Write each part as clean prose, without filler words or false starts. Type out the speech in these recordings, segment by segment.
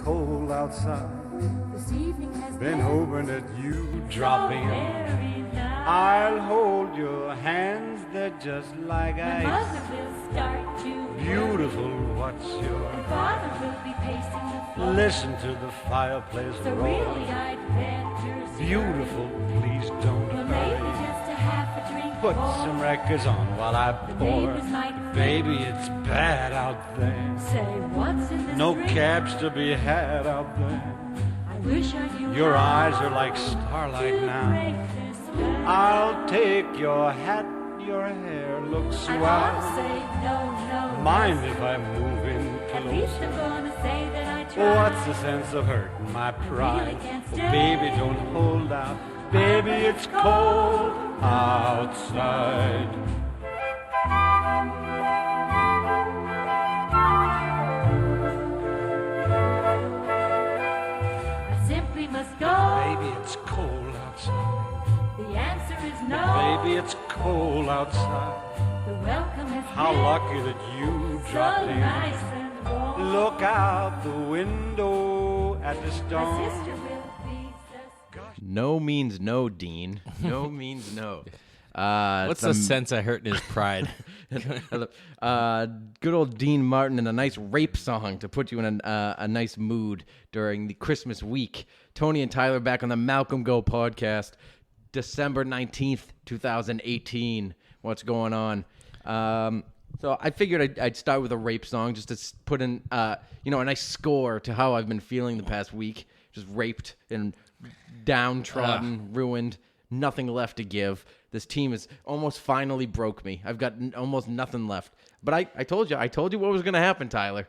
cold outside. This evening has Been hoping that you'd drop in. I'll hold your hands, they're just like My ice. mother will start to Beautiful, what's and your... father will be pacing the floor. Listen to the fireplace So roar. really I'd venture Beautiful, please don't well, maybe hurry. just a half a drink Put more. some records on while I pour. neighbors might Baby, it's bad out there. say what's in this No drink? cabs to be had out there. I wish I knew Your how eyes are like starlight to now. break this spell. I'll take your hat, your hair looks And I'll swell. say no, Mind if I move in At least close? I'm gonna say that I tried. What's the sense of hurting my pride? can't Oh, stay. baby, don't hold out. Baby, it's cold outside. I simply must go. Baby, it's cold outside. The answer is no. Baby, it's cold outside. The welcome has How been lucky that you so dropped in. nice and warm. Look out the window at the My storm. sister will be sus- No means no, Dean. No means no. What's the sense of hurting his pride? Good old Dean Martin and a nice rape song to put you in a nice mood during the Christmas week. Tony and Tyler back on the Malcolm Go podcast, December 19th, 2018. What's going on? So I figured I'd start with a rape song just to put in, a nice score to how I've been feeling the past week. Just raped and downtrodden, ruined, nothing left to give. This team is almost finally broke me. I've got almost nothing left. But I told you what was going to happen, Tyler.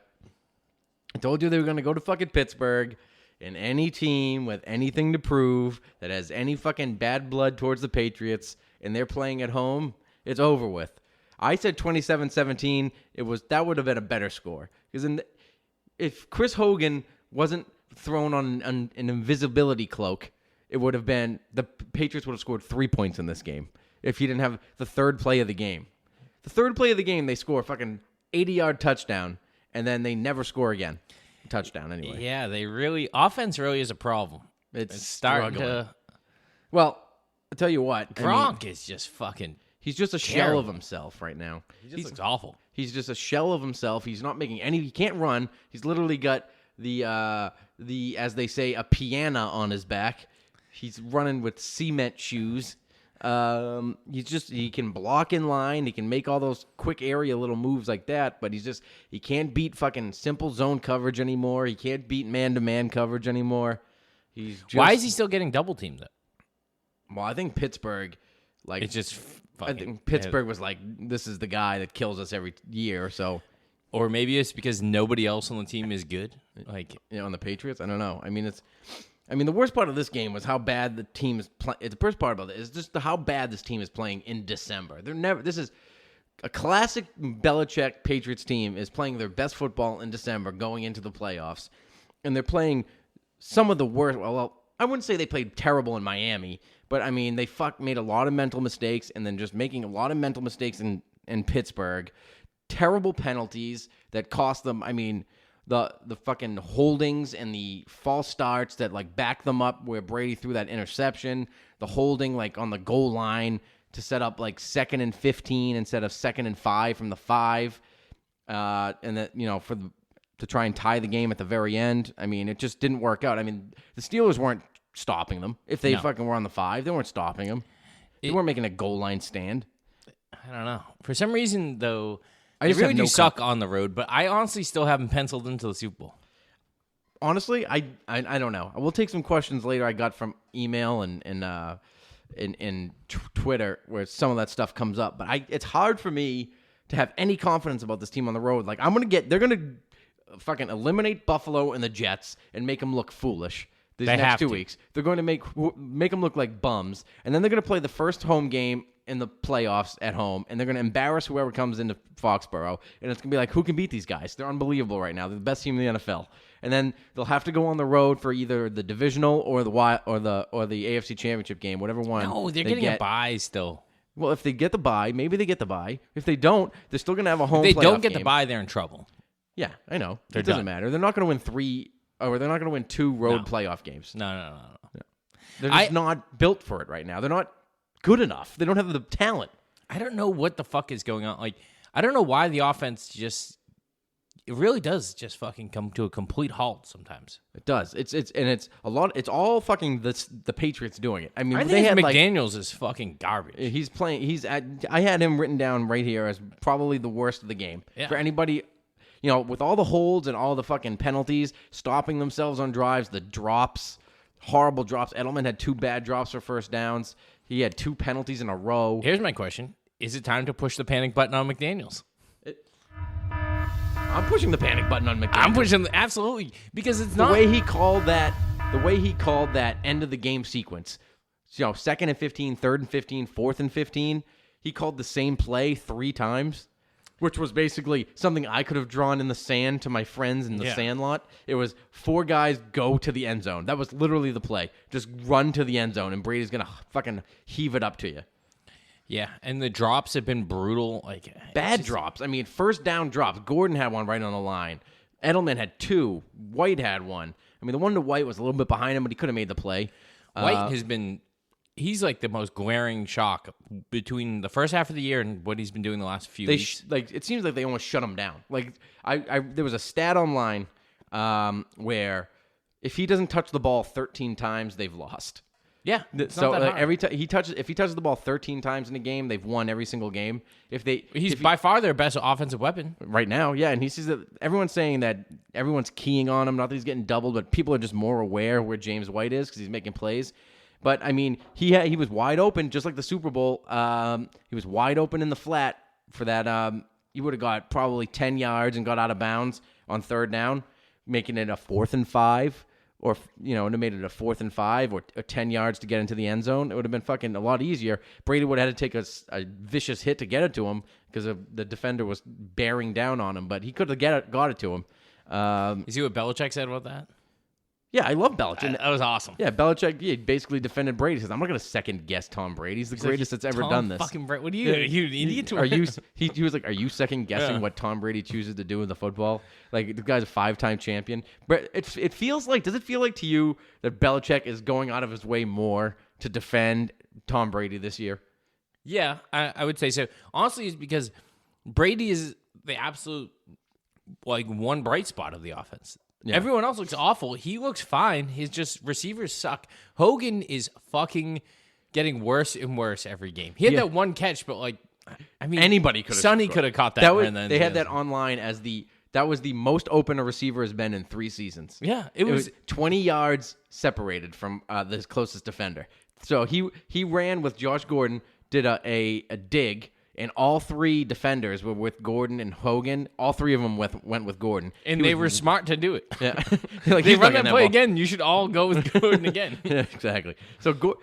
I told you they were going to go to fucking Pittsburgh, and any team with anything to prove that has any fucking bad blood towards the Patriots, and they're playing at home, it's over with. I said 27-17. That would have been a better score. Because if Chris Hogan wasn't thrown on an invisibility cloak, it would have been the Patriots would have scored 3 points in this game if he didn't have the third play of the game. The third play of the game, they score a fucking 80-yard touchdown, and then they never score again. Touchdown, anyway. Yeah, offense really is a problem. It's starting struggling. to. Well, I'll tell you what. Gronk is just fucking. He's just a shell of himself right now. He just looks awful. He's just a shell of himself. He's not making any. He can't run. He's literally got the as they say, a piano on his back. He's running with cement shoes. He can block in line. He can make all those quick area little moves like that, but he can't beat fucking simple zone coverage anymore. He can't beat man-to-man coverage anymore. Why is he still getting double teamed? Well, I think Pittsburgh, It's just. I think Pittsburgh was like, this is the guy that kills us every year. So, Or maybe it's because nobody else on the team is good. On the Patriots, I don't know. The worst part of this game was how bad the team is playing. The worst part about it is just how bad this team is playing in December. This is a classic Belichick Patriots team is playing their best football in December going into the playoffs. And they're playing some of the worst. Well, I wouldn't say they played terrible in Miami, but they made a lot of mental mistakes and then just making a lot of mental mistakes in Pittsburgh. Terrible penalties that cost them, the fucking holdings and the false starts that back them up where Brady threw that interception, the holding on the goal line to set up 2nd and 15 instead of 2nd and 5 from the 5, and that to try and tie the game at the very end. It just didn't work out. The Steelers weren't stopping them. If they fucking were on the 5, they weren't stopping them. They weren't making a goal line stand. I don't know. For some reason, though, I they just really have do no suck on the road, but I honestly still haven't penciled into the Super Bowl. Honestly, I don't know. We'll take some questions later I got from email and Twitter where some of that stuff comes up. But it's hard for me to have any confidence about this team on the road. They're going to fucking eliminate Buffalo and the Jets and make them look foolish these next 2 weeks. They're going to make them look like bums. And then they're going to play the first home game in the playoffs at home, and they're going to embarrass whoever comes into Foxborough, and it's going to be like, who can beat these guys? They're unbelievable right now. They're the best team in the NFL. And then they'll have to go on the road for either the divisional or the AFC Championship game, whatever one. No, they're getting a bye still. Well, if they get the bye, maybe they get the bye. If they don't, they're still going to have a home If they playoff don't get game. the bye, they're in trouble. Yeah, I know. They're it doesn't done. matter. They're not going to win 3 or they're not going to win 2 road playoff games. No. They're just not built for it right now. They're not good enough. They don't have the talent. I don't know what the fuck is going on. Like, I don't know why the offense it really does just fucking come to a complete halt sometimes. It does. It's a lot. It's all fucking the Patriots doing it. I mean, I they think had McDaniels is fucking garbage. he's playing. I had him written down right here as probably the worst of the game for anybody. You know, with all the holds and all the fucking penalties, stopping themselves on drives, the drops, horrible drops. Edelman had 2 bad drops for first downs. He had 2 penalties in a row. Here's my question. Is it time to push the panic button on McDaniels? I'm pushing the panic button on McDaniels. I'm pushing absolutely because it's not the way he called that end of the game sequence. You know, 2nd and 15, 3rd and 15, 4th and 15. He called the same play 3 times. Which was basically something I could have drawn in the sand to my friends in the sand lot. It was 4 guys go to the end zone. That was literally the play. Just run to the end zone, and Brady's going to fucking heave it up to you. Yeah, and the drops have been brutal. Like Bad drops. I mean, first down drops. Gordon had one right on the line. Edelman had 2. White had one. I mean, the one to White was a little bit behind him, but he could have made the play. White has been... He's like the most glaring shock between the first half of the year and what he's been doing the last few weeks. It seems like they almost shut him down. Like there was a stat online where if he doesn't touch the ball 13 times, they've lost. Yeah, it's so not that hard. if he touches the ball 13 times in a game, they've won every single game. He's by far their best offensive weapon right now. Yeah, and he sees that everyone's saying that everyone's keying on him. Not that he's getting doubled, but people are just more aware where James White is because he's making plays. But, I mean, he was wide open, just like the Super Bowl. He was wide open in the flat for that. He would have got probably 10 yards and got out of bounds on 3rd down, making it a 4th and 5. Or, you know, it would have made it a 4th and 5 or 10 yards to get into the end zone. It would have been fucking a lot easier. Brady would have had to take a vicious hit to get it to him because the defender was bearing down on him. But he could have got it to him. You see what Belichick said about that? Yeah, I love Belichick. That was awesome. Yeah, Belichick basically defended Brady. He says, I'm not going to second guess Tom Brady. He's the greatest that's ever done this. Fucking Brady. What are you idiot? He was like, are you second guessing what Tom Brady chooses to do in the football? Like, the guy's a 5-time champion. But it feels like, does it feel like to you that Belichick is going out of his way more to defend Tom Brady this year? Yeah, I would say so. Honestly, it's because Brady is the absolute, like, one bright spot of the offense. Yeah. Everyone else looks awful. He looks fine. His just receivers suck. Hogan is fucking getting worse and worse every game. He had that one catch, but like, I mean, anybody could have. Sonny could have caught that. They had that online as that was the most open a receiver has been in 3 seasons. Yeah, it was 20 yards separated from the closest defender. So he ran with Josh Gordon, did a dig. And all 3 defenders were with Gordon and Hogan. All 3 of them went with Gordon. And they were smart to do it. Yeah. Like, they run that play again. You should all go with Gordon again. Yeah, exactly. So,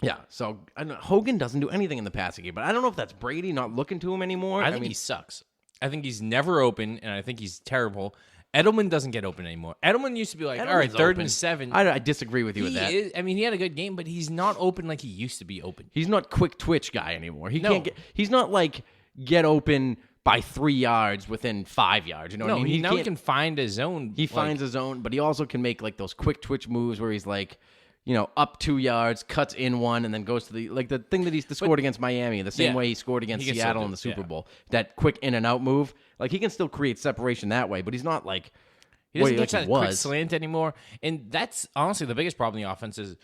yeah. So, Hogan doesn't do anything in the passing game. But I don't know if that's Brady not looking to him anymore. I think he sucks. I think he's never open, and I think he's terrible. Edelman doesn't get open anymore. Edelman used to be like, all right, 3rd and 7. I disagree with you with that. He had a good game, but he's not open like he used to be open. He's not quick twitch guy anymore. He's not like get open by 3 yards within 5 yards. You know what I mean? He can find his zone. He finds his own, but he also can make like those quick twitch moves where he's like, you know, up 2 yards, cuts in 1, and then goes to the thing that he scored against Miami, the same way he scored against Seattle in the Super Bowl. That quick in and out move. Like, he can still create separation that way, but he's not like he doesn't get that quick slant anymore. And that's honestly the biggest problem in the offense is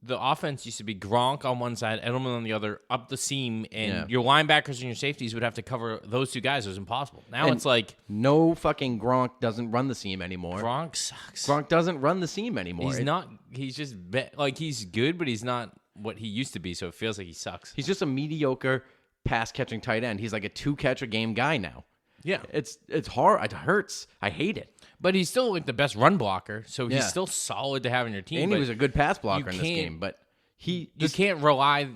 the offense used to be Gronk on one side, Edelman on the other, up the seam, and your linebackers and your safeties would have to cover those 2 guys. It was impossible. Now it's like no fucking Gronk doesn't run the seam anymore. Gronk sucks. Gronk doesn't run the seam anymore. He's not. He's just like he's good, but he's not what he used to be. So it feels like he sucks. He's just a mediocre pass catching tight end. He's like a 2 catch a game guy now. Yeah, it's hard. It hurts. I hate it. But he's still like the best run blocker, so he's still solid to have in your team. And he was a good pass blocker in this game, but you can't rely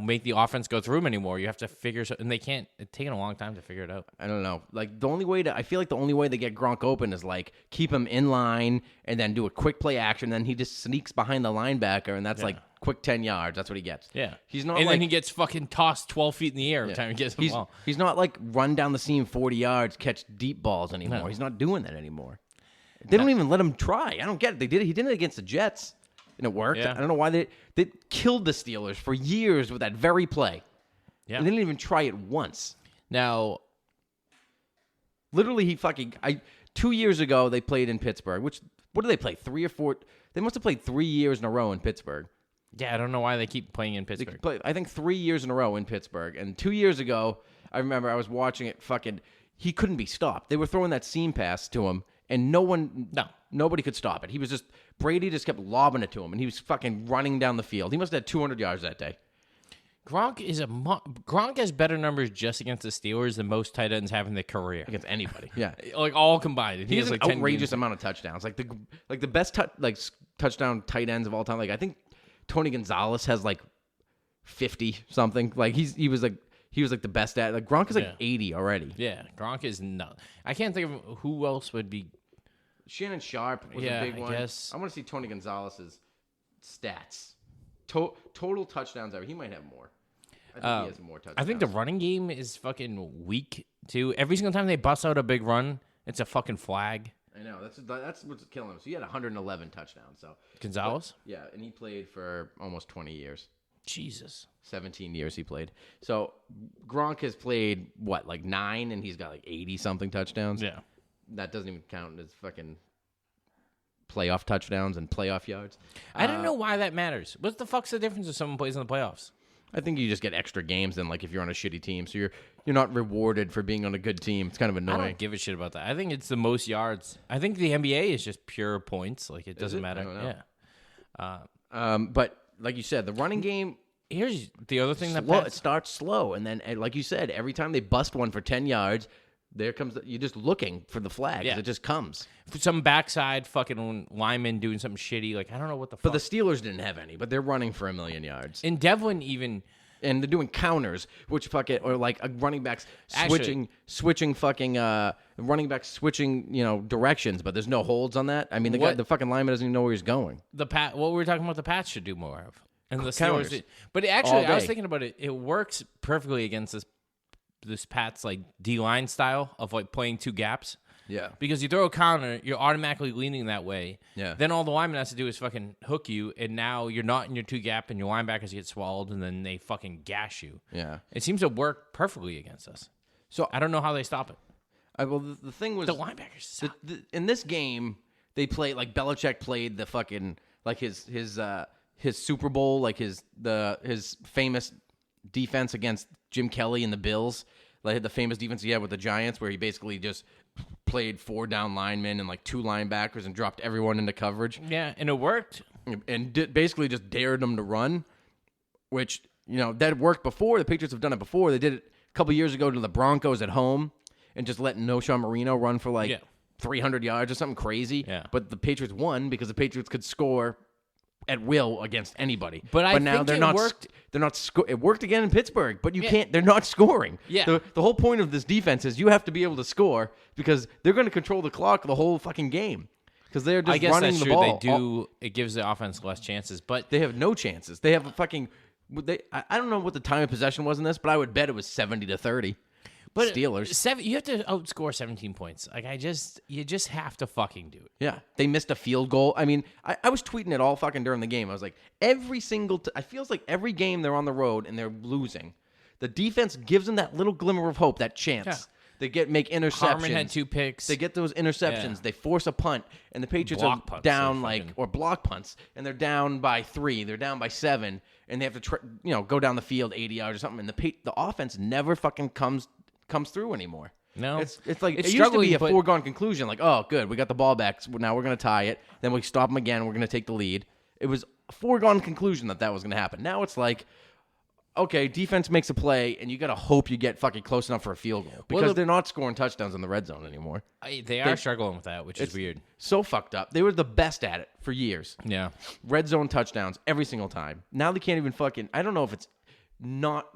make the offense go through him anymore. You have to figure, and they can't. It's taken a long time to figure it out. I don't know. Like I feel like the only way to get Gronk open is like keep him in line and then do a quick play action. Then he just sneaks behind the linebacker, and that's like quick 10 yards. That's what he gets. Yeah, he's not. And then he gets fucking tossed 12 feet in the air every time he gets the ball. He's not like run down the seam 40 yards, catch deep balls anymore. No. He's not doing that anymore. They don't even let him try. I don't get it. They did it. He did it against the Jets, and it worked. Yeah. I don't know why they killed the Steelers for years with that very play. Yeah. And they didn't even try it once. Now, Literally, 2 years ago, they played in Pittsburgh, what did they play? 3 or 4? They must have played 3 years in a row in Pittsburgh. yeah, I don't know why they keep playing in They Pittsburgh. played, I think 3 years in a row in Pittsburgh. And 2 years ago, I remember I was watching it he couldn't be stopped. They were throwing that seam pass to him, and nobody could stop it. Brady just kept lobbing it to him, and he was fucking running down the field. He must have had 200 yards that day. Gronk has better numbers just against the Steelers than most tight ends have in their career. Against anybody. Yeah. Like all combined. He has like an 10 outrageous games. amount of touchdowns. Like the best touchdown tight ends of all time. Like I think Tony Gonzalez has like 50 something. Like he was like the best at. Like Gronk is like 80 already. Yeah, Gronk is not. I can't think of who else would be. Shannon Sharp was Yeah, a big I one. guess. I want to see Tony Gonzalez's stats. Total touchdowns ever. He might have more. I think he has more touchdowns. I think the running game is fucking weak too. Every single time they bust out a big run, it's a fucking flag. I know that's what's killing him. So he had 111 touchdowns. So Gonzalez? yeah, and he played for almost 20 years. Jesus. 17 years he played. So Gronk has played like 9, and he's got like 80 something touchdowns. Yeah. That doesn't even count as fucking playoff touchdowns and playoff yards. I don't know why that matters. What the fuck's the difference if someone plays in the playoffs? I think you just get extra games than like if you're on a shitty team. So you're not rewarded for being on a good team. It's kind of I annoying. don't give a shit about that. I think it's the most yards. I think the NBA is just pure points. Like it doesn't it? matter. I don't know. Yeah. But like you said, the running game Here's the other thing that it starts slow, and then like you said, every time they bust one for 10 yards, there comes you're just looking for the flag. Yeah. It just comes. some backside fucking lineman doing something shitty. Like I don't know what the fuck. But the Steelers didn't have any, but they're running for 1,000,000 yards. And Devlin even. And they're doing counters, which or like a running backs switching fucking running backs switching directions, but there's no holds on that. I mean, the fucking lineman doesn't even know where he's going. What we were talking about, the Pats should do more of, and the Counters. Steelers. But actually, All I was day. thinking about it. It works perfectly against this Pats like D line style of like playing two gaps. Yeah. Because you throw a counter, you're automatically leaning that way. Yeah. Then all the lineman has to do is fucking hook you, and now you're not in your two gap, and your linebackers get swallowed, and then they fucking gash you. Yeah. It seems to work perfectly against us. So I don't know how they stop it. well, the thing was The linebackers suck. in this game they played like Belichick played the fucking like his Super Bowl, like his famous defense against Jim Kelly and the Bills. Like the famous defense he had with the Giants, where he basically just played 4 down linemen and like 2 linebackers and dropped everyone into coverage. Yeah, and it worked. And basically just dared them to run, which, that worked before. The Patriots have done it before. They did it a couple years ago to the Broncos at home and just let Noshawn Marino run for like 300 yards or something crazy. Yeah. But the Patriots won because the Patriots could score at will against anybody. But I now think they're it not. worked- They're not. It worked again in Pittsburgh, but you can't. They're not scoring. Yeah. The whole point of this defense is you have to be able to score because they're going to control the clock the whole fucking game because they're just I guess running that's the true. ball. They do. It gives the offense less chances, but They have no chances. They have a fucking. I don't know what the time of possession was in this, but I would bet it was 70-30. But Steelers. you have to outscore 17 points. Like you just have to fucking do it. Yeah, they missed a field goal. I mean, I was tweeting it all fucking during the game. I was like, every single. I feels like every game they're on the road and they're losing, the defense gives them that little glimmer of hope, that chance. Yeah. They make interceptions. Harmon had 2 picks. They get those interceptions. Yeah. They force a punt, and the Patriots Block are punts, down they fucking- or block punts, and they're down by 3. They're down by 7, and they have to go down the field 80 yards or something. And the offense never fucking comes through anymore. No. it's like It's it used to be struggling, a but- foregone conclusion. Like, oh, good, we got the ball back. So now we're gonna tie it. Then we stop them again. We're gonna take the lead. It was a foregone conclusion that was gonna happen. Now it's like, okay, defense makes a play, and you gotta hope you get fucking close enough for a field goal because they're not scoring touchdowns in the red zone anymore. They are struggling with that, which is weird. So fucked up. They were the best at it for years. Yeah. Red zone touchdowns every single time. Now they can't even fucking. I don't know if it's not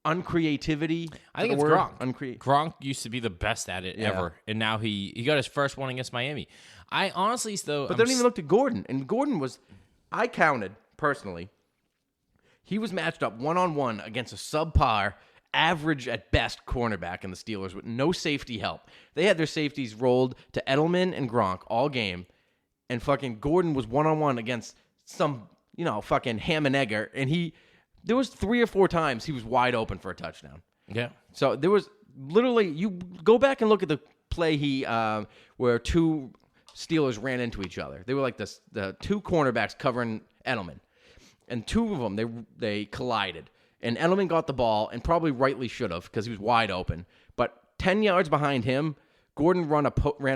uncreativity. I think the it's word? Gronk. Gronk used to be the best at it ever, and now he got his first one against Miami. I honestly, though, But they don't even look at Gordon. And Gordon was, I counted personally, he was matched up 1-on-1 against a subpar average at best cornerback in the Steelers with no safety help. They had their safeties rolled to Edelman and Gronk all game, and fucking Gordon was one-on-one against some, fucking ham and egger, and there was 3 or 4 times he was wide open for a touchdown. Yeah. So there was literally, you go back and look at the play where 2 Steelers ran into each other. They were like the 2 cornerbacks covering Edelman, and 2 of them they collided. And Edelman got the ball, and probably rightly should have because he was wide open. But 10 yards behind him, Gordon ran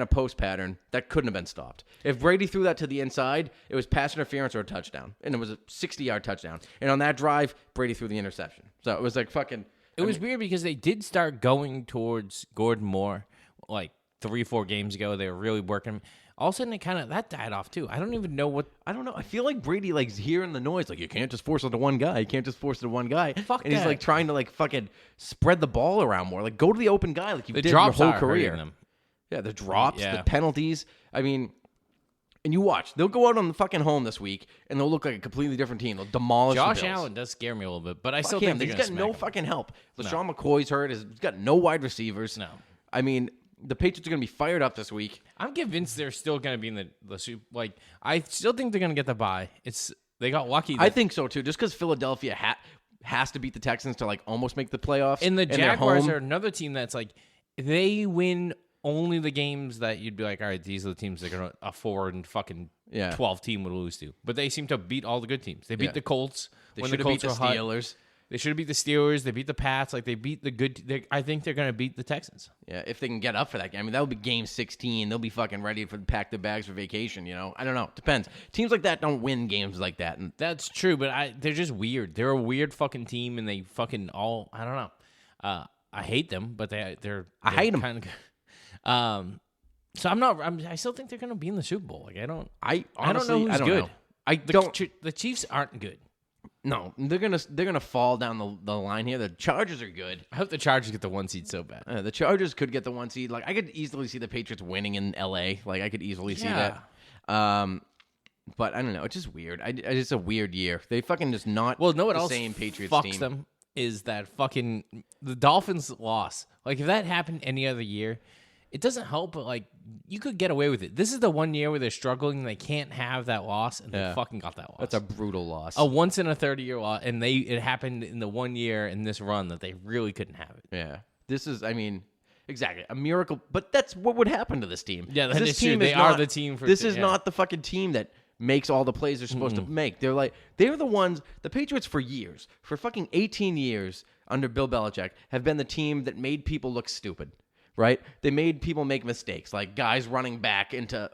a post pattern that couldn't have been stopped. If Brady threw that to the inside, it was pass interference or a touchdown. And it was a 60-yard touchdown. And on that drive, Brady threw the interception. So it was like fucking... It was weird because they did start going towards Gordon more like 3-4 games ago. They were really working. All of a sudden, that died off too. I don't even know what. I don't know. I feel like Brady likes hearing the noise. Like, you can't just force it to one guy. You can't just force it to one guy. Fuck and that. he's like trying to like fucking spread the ball around more. Like, go to the open guy like you The did your drops whole are career. hurting them. Yeah, the drops, Yeah. the penalties. I mean, and you watch. They'll go out on the fucking home this week, and they'll look like a completely different team. They'll demolish Josh the Bills. Allen does scare me a little bit, but I Fuck still him. think they're He's going to got smack no him. fucking help. LaShawn McCoy's hurt. He's got no wide receivers. No. I mean, the Patriots are going to be fired up this week. I'm convinced they're still going to be in the Super. Like, I still think they're going to get the bye. They got lucky. I think so, too. Just because Philadelphia has to beat the Texans to, like, almost make the playoffs. And the they're Jaguars home. are another team that's like, they win only the games that you'd be like, all right, these are the teams they're going to afford and fucking 12 team would lose to. But they seem to beat all the good teams. They beat the Colts. They when should the have beat Colts the were hot. Steelers. They should have beat the Steelers. They beat the Pats. Like, they beat the good. I think they're going to beat the Texans. Yeah, if they can get up for that game. I mean, that'll be game 16. They'll be fucking ready to pack their bags for vacation, I don't know. Depends. Teams like that don't win games like that. And That's true, but they're just weird. They're a weird fucking team, and they fucking all. I don't know. I hate them, but they're I hate them. Kind of. So I'm not. I still think they're going to be in the Super Bowl. Like, I don't know who's I don't good. know. I don't. The Chiefs aren't good. No, they're gonna fall down the line here. The Chargers are good. I hope the Chargers get the 1 seed so bad. The Chargers could get the 1 seed. Like, I could easily see the Patriots winning in L.A. Like, I could easily see that. But I don't know. It's just weird. It's just a weird year. They fucking just not. Well, know what the else same Patriots fucks team. them is that fucking the Dolphins loss. Like, if that happened any other year, it doesn't help. But like, you could get away with it. This is the 1 year where they're struggling and they can't have that loss, and they fucking got that loss. That's a brutal loss. A once in a 30-year loss, and it happened in the 1 year in this run that they really couldn't have it. Yeah. This is, I mean, exactly a miracle. But that's what would happen to this team. Yeah, 'Cause that this is true. team They is are not- the team for. This is yeah. not the fucking team that makes all the plays they're supposed to make. They're the ones. The Patriots for years, for fucking 18 years under Bill Belichick, have been the team that made people look stupid. Right? They made people make mistakes, like guys running back into,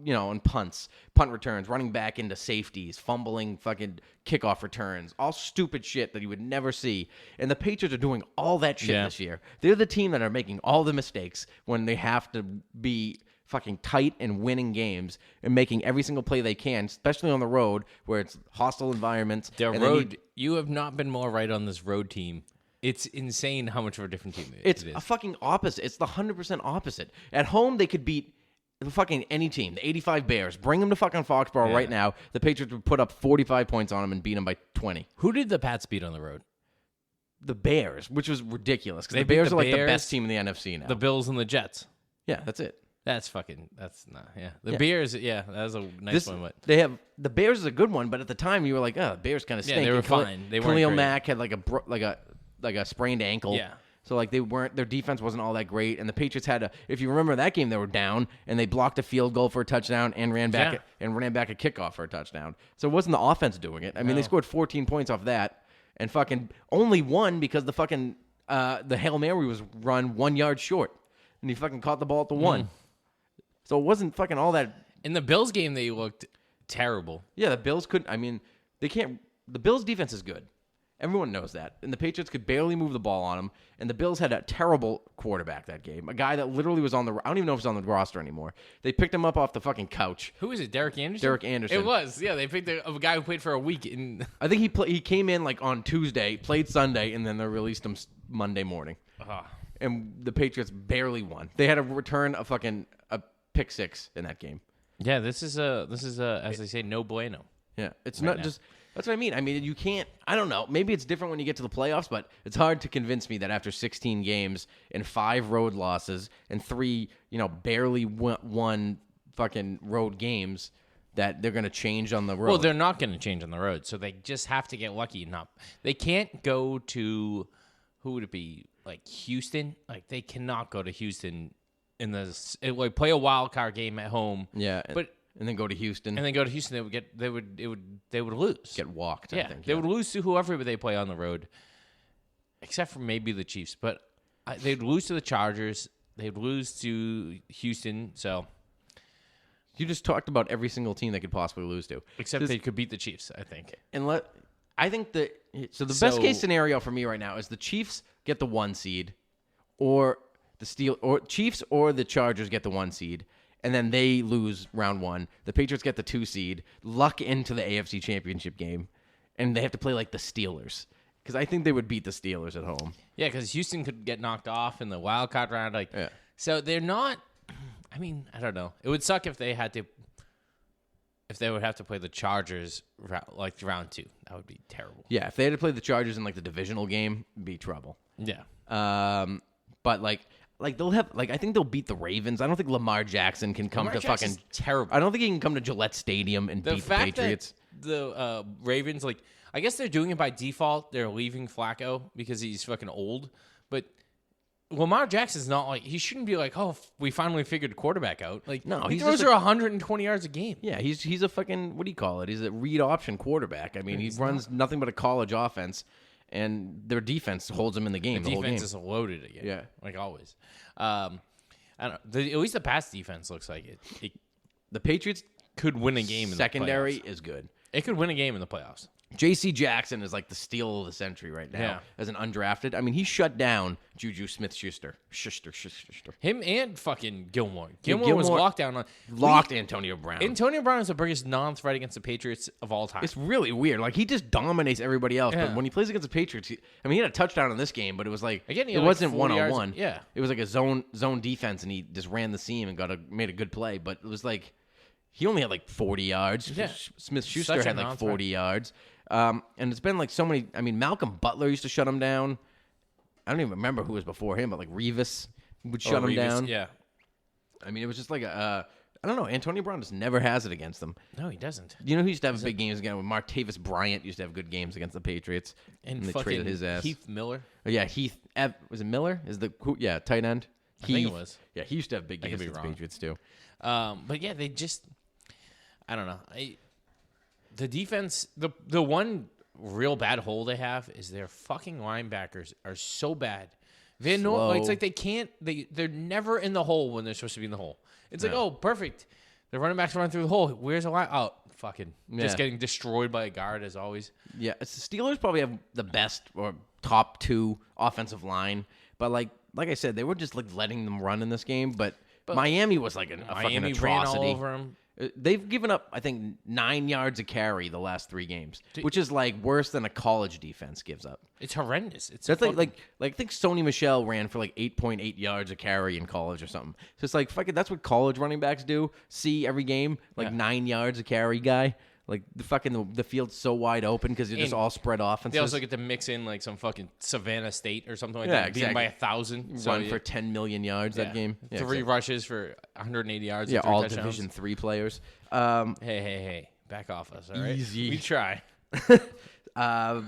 in punt returns, running back into safeties, fumbling fucking kickoff returns, all stupid shit that you would never see. And the Patriots are doing all that shit this year. They're the team that are making all the mistakes when they have to be fucking tight and winning games and making every single play they can, especially on the road where it's hostile environments. The and they road. need- You have not been more right on this road team. It's insane how much of a different team It's it is. a fucking opposite. It's the 100% opposite. At home, they could beat fucking any team. The 85 Bears. Bring them to fucking Foxborough right now. The Patriots would put up 45 points on them and beat them by 20. Who did the Pats beat on the road? The Bears, which was ridiculous. Because They the beat Bears the are like the Bears, best team in the NFC now. The Bills and the Jets. Yeah, that's it. That's not. Yeah, the Bears. Yeah, that was a nice one. But The Bears is a good one, but at the time you were like, oh, the Bears kind of stink. they were And fine. They weren't Khalil great. Mack had like a sprained ankle. Yeah. So like their defense wasn't all that great, and the Patriots had if you remember that game, they were down and they blocked a field goal for a touchdown and ran back a kickoff for a touchdown. So it wasn't the offense doing it. I mean, they scored 14 points off that, and fucking only won because the fucking the Hail Mary was run 1 yard short, and he fucking caught the ball at the one. So it wasn't fucking all that. in the Bills game, they looked terrible. Yeah, the Bills couldn't. I mean, they can't. The Bills' defense is good. Everyone knows that. And the Patriots could barely move the ball on them. And the Bills had a terrible quarterback that game. A guy that literally was on the... I don't even know if he's on the roster anymore. They picked him up off the fucking couch. Who is it? Derek Anderson. Derek Anderson. It was. Yeah, they picked a guy who played for a week. In I think he came in like on Tuesday, played Sunday, and then they released him Monday morning. And the Patriots barely won. They had to return a pick six in that game. Yeah, this is as they say, no bueno. Yeah, it's Right not now. just... That's what I mean. I mean, you can't. I don't know. Maybe it's different when you get to the playoffs, but it's hard to convince me that after 16 games and 5 road losses and 3, barely won fucking road games, that they're going to change on the road. Well, they're not going to change on the road, so they just have to get lucky enough. They can't go to, who would it be, like Houston? Like, they cannot go to Houston play a wild card game at home. Yeah, and then go to Houston. And then go to Houston, they would lose. Get walked, Yeah, I think. they would lose to whoever they play on the road, except for maybe the Chiefs. But they'd lose to the Chargers. They'd lose to Houston, so... You just talked about every single team they could possibly lose to. Except they could beat the Chiefs, I think. I think the best case scenario for me right now is the Chiefs get the 1 seed, or Chiefs or the Chargers get the 1 seed, and then they lose round 1. The Patriots get the 2 seed, luck into the AFC Championship game, and they have to play like the Steelers. Because I think they would beat the Steelers at home. Yeah, because Houston could get knocked off in the wild card round. So they're not. I mean, I don't know. It would suck if they would have to play the Chargers round 2. That would be terrible. Yeah, if they had to play the Chargers in like the divisional game, it'd be trouble. Yeah. But they'll have I think they'll beat the Ravens. I don't think Lamar Jackson can come to fucking terrible. I don't think he can come to Gillette Stadium and beat the Patriots. The Ravens, I guess they're doing it by default. They're leaving Flacco because he's fucking old, but. Lamar Jackson's not he shouldn't be we finally figured quarterback out. No, he throws for 120 yards a game. Yeah, he's a fucking, what do you call it? He's a read option quarterback. I mean, he runs nothing but a college offense, and their defense holds him in the game. The whole game. Defense is loaded again. Yeah, like always. I don't know. At least the pass defense looks like it. The Patriots could win a game. Secondary in the playoffs. is good. It could win a game in the playoffs. J.C. Jackson is like the steal of the century right now as an undrafted. I mean, he shut down Juju Smith-Schuster. Him and fucking Gilmore. Gilmore was locked down. Locked Antonio Brown. Antonio Brown is the biggest non-threat against the Patriots of all time. It's really weird. He just dominates everybody else. Yeah. But when he plays against the Patriots, he had a touchdown in this game, but it was it wasn't one-on-one. Yeah. It was like a zone defense, and he just ran the seam and made a good play. But it was he only had 40 yards. Yeah. Smith-Schuster had 40 yards. And it's been so many. I mean, Malcolm Butler used to shut him down. I don't even remember who was before him, but Revis would shut him down. Yeah. I mean, it was just I don't know. Antonio Brown just never has it against them. No, he doesn't. You know who used to have big games again? When Martavis Bryant used to have good games against the Patriots. And they traded his ass. Heath Miller. Oh, yeah, Heath. Was it Miller? Tight end? I think it was. Yeah, he used to have big games against the Patriots too. But yeah, they just, I don't know. The defense, the one real bad hole they have is their fucking linebackers are so bad. They're it's they can't. They're never in the hole when they're supposed to be in the hole. It's oh, perfect. The running backs run through the hole. Where's the line? Oh, fucking just getting destroyed by a guard as always. Yeah, the Steelers probably have the best or top 2 offensive line, but like I said, they were just letting them run in this game. But Miami was a fucking atrocity. Ran all over them. They've given up, I think, 9 yards a carry the last 3 games, which is worse than a college defense gives up. It's horrendous. That's I think Sony Michel ran for 8.8 yards a carry in college or something. So it's fuck it, that's what college running backs do. See every game 9 yards a carry guy. The field's so wide open because you're just all spread offenses. They also get to mix in some fucking Savannah State or something like that, beating by 1,000. Run for 10 million yards that game. Yeah, 3 rushes for 180 yards. Yeah, and 3 all touchdowns. Division III players. Hey, back off us, all right? Easy. We try. The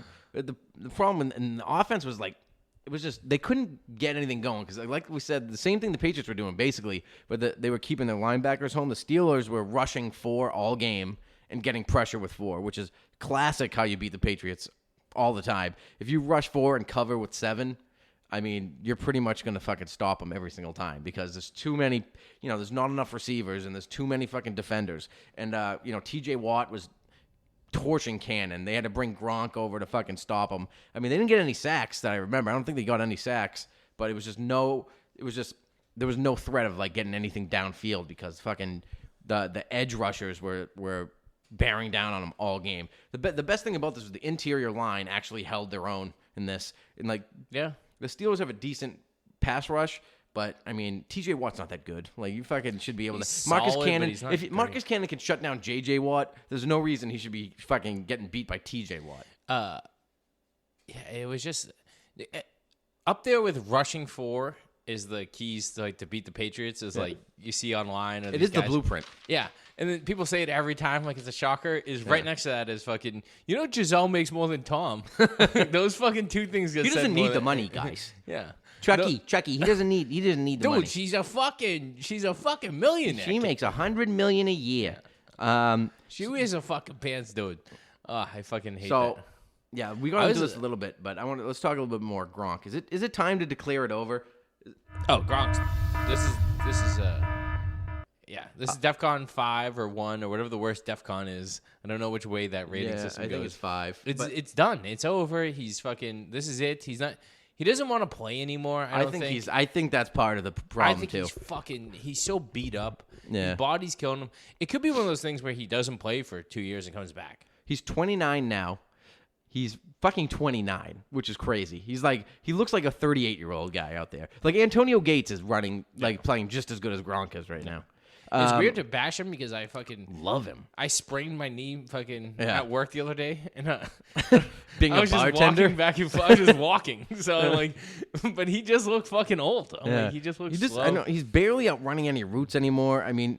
problem in the offense was it was just they couldn't get anything going because, like we said, the same thing the Patriots were doing basically, but they were keeping their linebackers home. The Steelers were rushing 4 all game and getting pressure with 4, which is classic how you beat the Patriots all the time. If you rush 4 and cover with 7, I mean, you're pretty much going to fucking stop them every single time because there's too many, there's not enough receivers and there's too many fucking defenders. And, TJ Watt was torching Cannon. They had to bring Gronk over to fucking stop him. I mean, they didn't get any sacks that I remember. I don't think they got any sacks, but there was no threat of getting anything downfield because fucking the edge rushers were bearing down on them all game. The best thing about this was the interior line actually held their own in this. And the Steelers have a decent pass rush, But I mean, T.J. Watt's not that good. Like you fucking should be able He's to. Marcus solid, but Cannon. he's not If Marcus Cannon can shut down J.J. Watt, there's no reason he should be fucking getting beat by T.J. Watt. Yeah, it was just up there with rushing for is the keys to like to beat the Patriots. Is like you see online. It is the blueprint. Yeah, and then people say it every time like it's a shocker. Is right next to that is fucking. You know, Giselle makes more than Tom. Those fucking two things. Get He doesn't said more need the than- money, guys. Yeah, Chucky, he doesn't need the dude, money. she's a fucking millionaire. She makes $100 million a year. She wears a fucking pants, dude. Oh, I fucking hate So, that. yeah, we're gonna do this a little bit, but let's talk a little bit more Gronk. Is it time to declare it over? Oh, Gronk. This is this is DEFCON 5 or 1 or whatever the worst DEFCON is. I don't know which way that rating system goes. I think it's 5. It's done. It's over. He's fucking. This is it. He's not. He doesn't want to play anymore. I think that's part of the problem too. He's so beat up. Yeah. His body's killing him. It could be one of those things where he doesn't play for 2 years and comes back. He's 29 now. He's fucking 29, which is crazy. He looks like a 38-year-old guy out there. Like Antonio Gates is running, playing just as good as Gronk is right now. It's weird to bash him because I fucking love him. I sprained my knee fucking at work the other day, and Being I was a bartender, just walking back and forth. I was just walking. So I'm like, but he just looked fucking old. I'm like, he just looks slow. I know he's barely outrunning any routes anymore. I mean,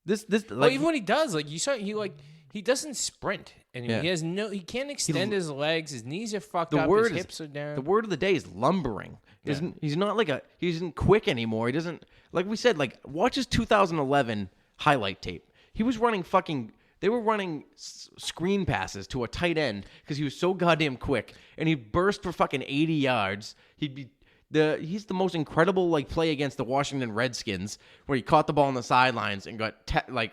this well, even when he does, like you saw, he doesn't sprint anymore. Yeah. He can't extend his legs. His knees are fucked up. His hips are down. The word of the day is lumbering. He's not he isn't quick anymore. He doesn't, like we said, like watch his 2011 highlight tape. He was running they were running screen passes to a tight end because he was so goddamn quick, and he burst for fucking 80 yards. He's the most incredible play against the Washington Redskins where he caught the ball on the sidelines and got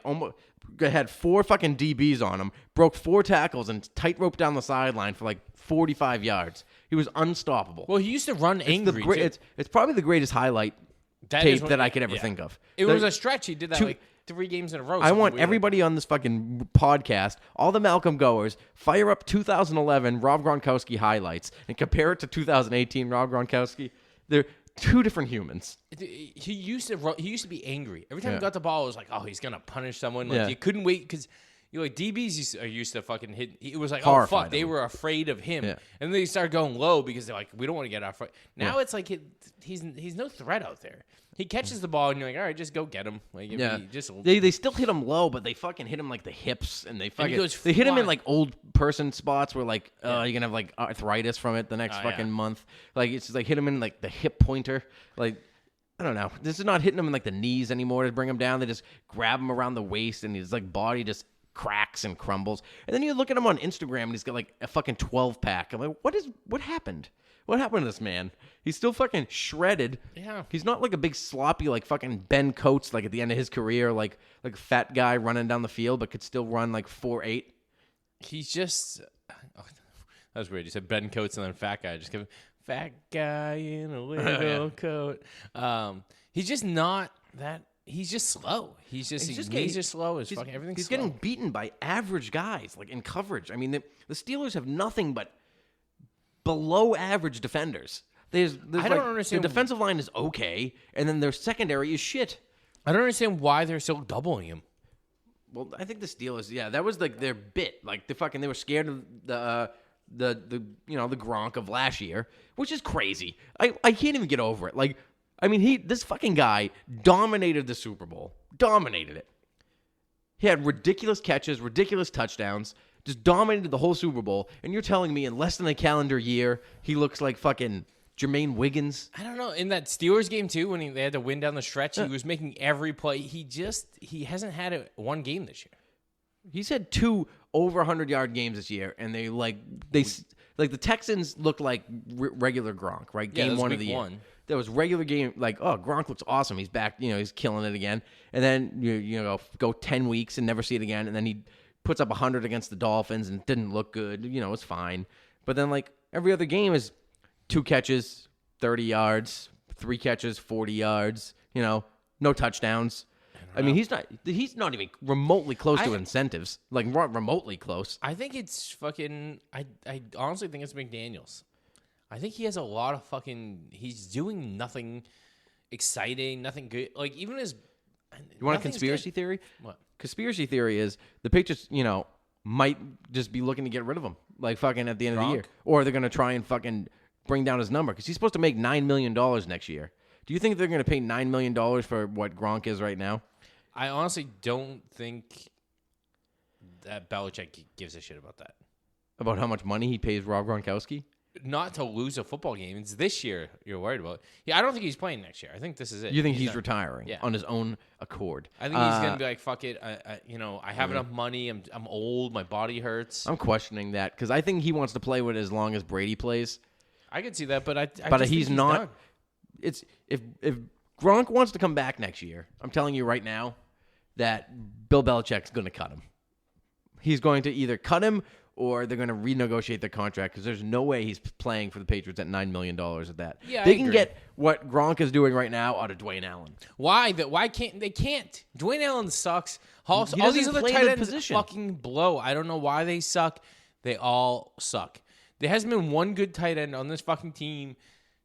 almost had 4 fucking DBs on him, broke 4 tackles and tight rope down the sideline for 45 yards. He was unstoppable. Well, he used to run angry. It's probably the greatest highlight tape that I could ever think of. It was a stretch. He did that 3 games in a row. I want everybody on this fucking podcast, all the Malcolm goers, fire up 2011 Rob Gronkowski highlights and compare it to 2018 Rob Gronkowski. They're two different humans. He used to be angry. Every time he got the ball, it was like, oh, he's going to punish someone. You couldn't wait because DBs are used to fucking hit. It was like, horrified, oh, fuck, they were afraid of him. Yeah. And then they started going low because they're like, we don't want to get our fight. Now it's like he's no threat out there. He catches the ball and you're like, all right, just go get him. They still hit him low, but they fucking hit him the hips and they hit him in old person spots where you're gonna have arthritis from it the next month. It's just hit him in the hip pointer. I don't know. This is not hitting him in the knees anymore to bring him down. They just grab him around the waist and his body just cracks and crumbles. And then you look at him on Instagram and he's got a fucking 12-pack. I'm like, what happened? What happened to this man? He's still fucking shredded. Yeah. He's not a big sloppy fucking Ben Coates at the end of his career, like a fat guy running down the field but could still run 4.8. He's just that was weird. You said Ben Coates and then fat guy. Just give him fat guy in a little coat. He's just not that. He's just slow. He's just slow as fucking everything's He's slow. getting beaten by average guys in coverage. I mean, the Steelers have nothing but below average defenders. I don't understand. The defensive line is okay, and then their secondary is shit. I don't understand why they're still doubling him. Well, I think the Steelers, that was their bit. They were scared of the Gronk of last year, which is crazy. I can't even get over it. This fucking guy dominated the Super Bowl. Dominated it. He had ridiculous catches, ridiculous touchdowns, just dominated the whole Super Bowl. And you're telling me in less than a calendar year, he looks like fucking Jermaine Wiggins? I don't know. In that Steelers game, too, when they had to win down the stretch, he was making every play. He hasn't had one game this year. He's had 2 over 100-yard games this year, and the Texans look like regular Gronk, right? Game 1 of the year. That was regular game, Gronk looks awesome. He's back, he's killing it again. And then you go 10 weeks and never see it again, and then he puts up 100 against the Dolphins and didn't look good. It's fine. But then every other game is 2 catches, 30 yards, 3 catches, 40 yards. No touchdowns. I mean, he's not even remotely close to incentives. Remotely close. I think it's fucking. I honestly think it's McDaniels. I think he has a lot of fucking. He's doing nothing. exciting, nothing good. Like even his. You want a nothing's conspiracy good. theory? What? Conspiracy theory is the Patriots, might just be looking to get rid of him, like fucking at the end of the Gronk? year, or they're gonna try and fucking bring down his number because he's supposed to make $9 million next year. Do you think they're gonna pay $9 million for what Gronk is right now? I honestly don't think that Belichick gives a shit about that. About how much money he pays Rob Gronkowski? Not to lose a football game. It's this year you're worried about. Yeah, I don't think he's playing next year. I think this is it. You think he's done. retiring Yeah. on his own accord? I think he's gonna be like, "Fuck it, I have enough money. I'm old. My body hurts." I'm questioning that because I think he wants to play with it as long as Brady plays. I could see that, but I But just he's think not. done. It's if Gronk wants to come back next year, I'm telling you right now that Bill Belichick's going to cut him. He's going to either cut him or they're going to renegotiate their contract because there's no way he's playing for the Patriots at $9 million at that. Yeah, they I can agree. get what Gronk is doing right now out of Dwayne Allen. Why? Why can't they? Can't. Dwayne Allen sucks. All He all doesn't these other play tight the ends position. fucking blow. I don't know why they suck. They all suck. There hasn't been one good tight end on this fucking team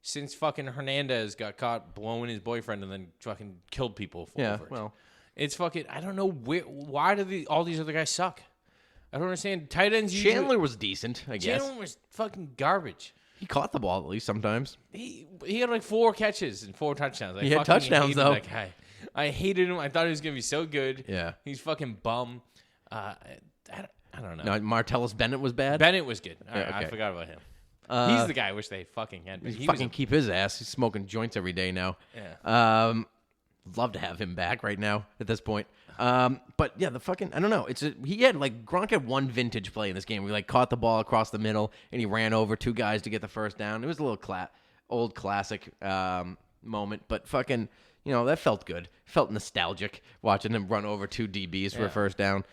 since fucking Hernandez got caught blowing his boyfriend and then fucking killed people Yeah, over it. well. It's fucking. I don't know why do all these other guys suck. I don't understand. Tight ends. Chandler was decent, I guess. Chandler was fucking garbage. He caught the ball at least sometimes. He had like 4 catches and 4 touchdowns. He had fucking touchdowns, hated though. That guy. I hated him. I thought he was gonna be so good. Yeah. He's fucking bum. I don't know. No, Martellus Bennett was bad. Bennett was good. Yeah, I okay. forgot about him. Uh, He's the guy I wish they fucking had. But He he was fucking keep his ass. He's smoking joints every day now. Yeah. Love to have him back right now at this point. But yeah, the fucking I don't know. He had like Gronk had one vintage play in this game. We like caught the ball across the middle and he ran over 2 guys to get the first down. It was a little old classic moment, but fucking that felt good. Felt nostalgic watching him run over 2 DBs for a first down.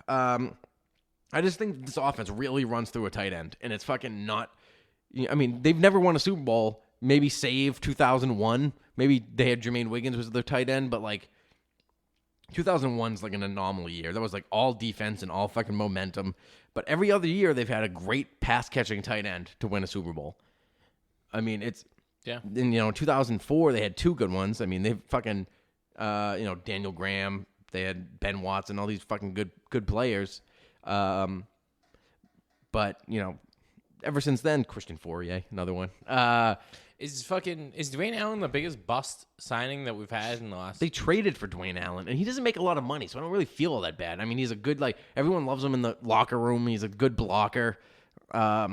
I just think this offense really runs through a tight end, and it's fucking not. I mean, they've never won a Super Bowl. Maybe save 2001. Maybe they had Jermaine Wiggins was their tight end, but like 2001's like an anomaly year. That was like all defense and all fucking momentum. But every other year they've had a great pass catching tight end to win a Super Bowl. I mean, it's Yeah. In 2004 they had 2 good ones. I mean, they fucking Daniel Graham. They had Ben Watson. All these fucking good players. But ever since then, Christian Fourier, another one. Is Dwayne Allen the biggest bust signing that we've had in the last? They traded for Dwayne Allen, and he doesn't make a lot of money, so I don't really feel all that bad. I mean, he's a good, everyone loves him in the locker room. He's a good blocker. I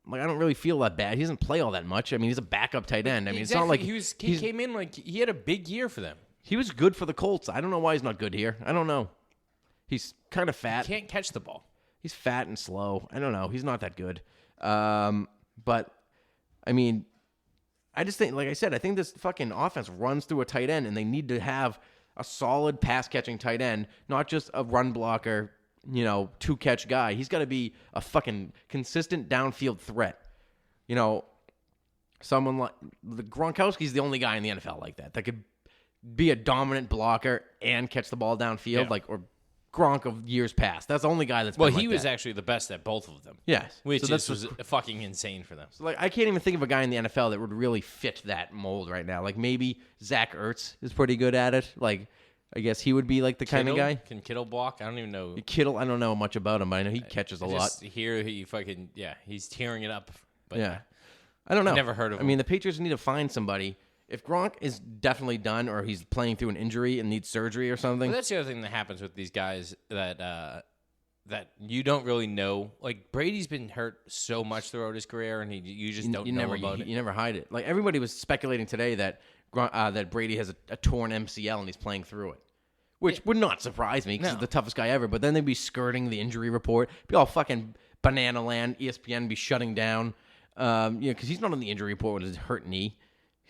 don't really feel that bad. He doesn't play all that much. I mean, he's a backup tight end. I mean, it's not like he came in like he had a big year for them. he was good for the Colts. I don't know why he's not good here. I don't know. He's kind of fat. Can't catch the ball. He's fat and slow. I don't know. He's not that good. But, I mean, I just think, like I said, I think this fucking offense runs through a tight end, and they need to have a solid pass-catching tight end, not just a run blocker, 2-catch guy. He's got to be a fucking consistent downfield threat. Someone like Gronkowski's the only guy in the NFL like that could be a dominant blocker and catch the ball downfield, Yeah. or Gronk of years past. That's the only guy that's Well, been he like was that. actually the best at both of them. Yes. Which So that's was fucking insane for them. So, I can't even think of a guy in the NFL that would really fit that mold right now. Like, maybe Zach Ertz is pretty good at it. Like, I guess he would be, like, the kind of guy. Can Kittle block? I don't even know. Kittle, I don't know much about him, but I know he catches a lot. Just hear he fucking, he's tearing it up. But Yeah. I don't know. never heard of I him. mean, the Patriots need to find somebody. If Gronk is definitely done or he's playing through an injury and needs surgery or something. Well, that's the other thing that happens with these guys that you don't really know. Like, Brady's been hurt so much throughout his career, and you just don't know about it. You never hide it. Like, everybody was speculating today that that Brady has a torn MCL and he's playing through it. Which would not surprise me because he's the toughest guy ever. But then they'd be skirting the injury report. Be all fucking banana land. ESPN be shutting down. Because he's not on the injury report with his hurt knee.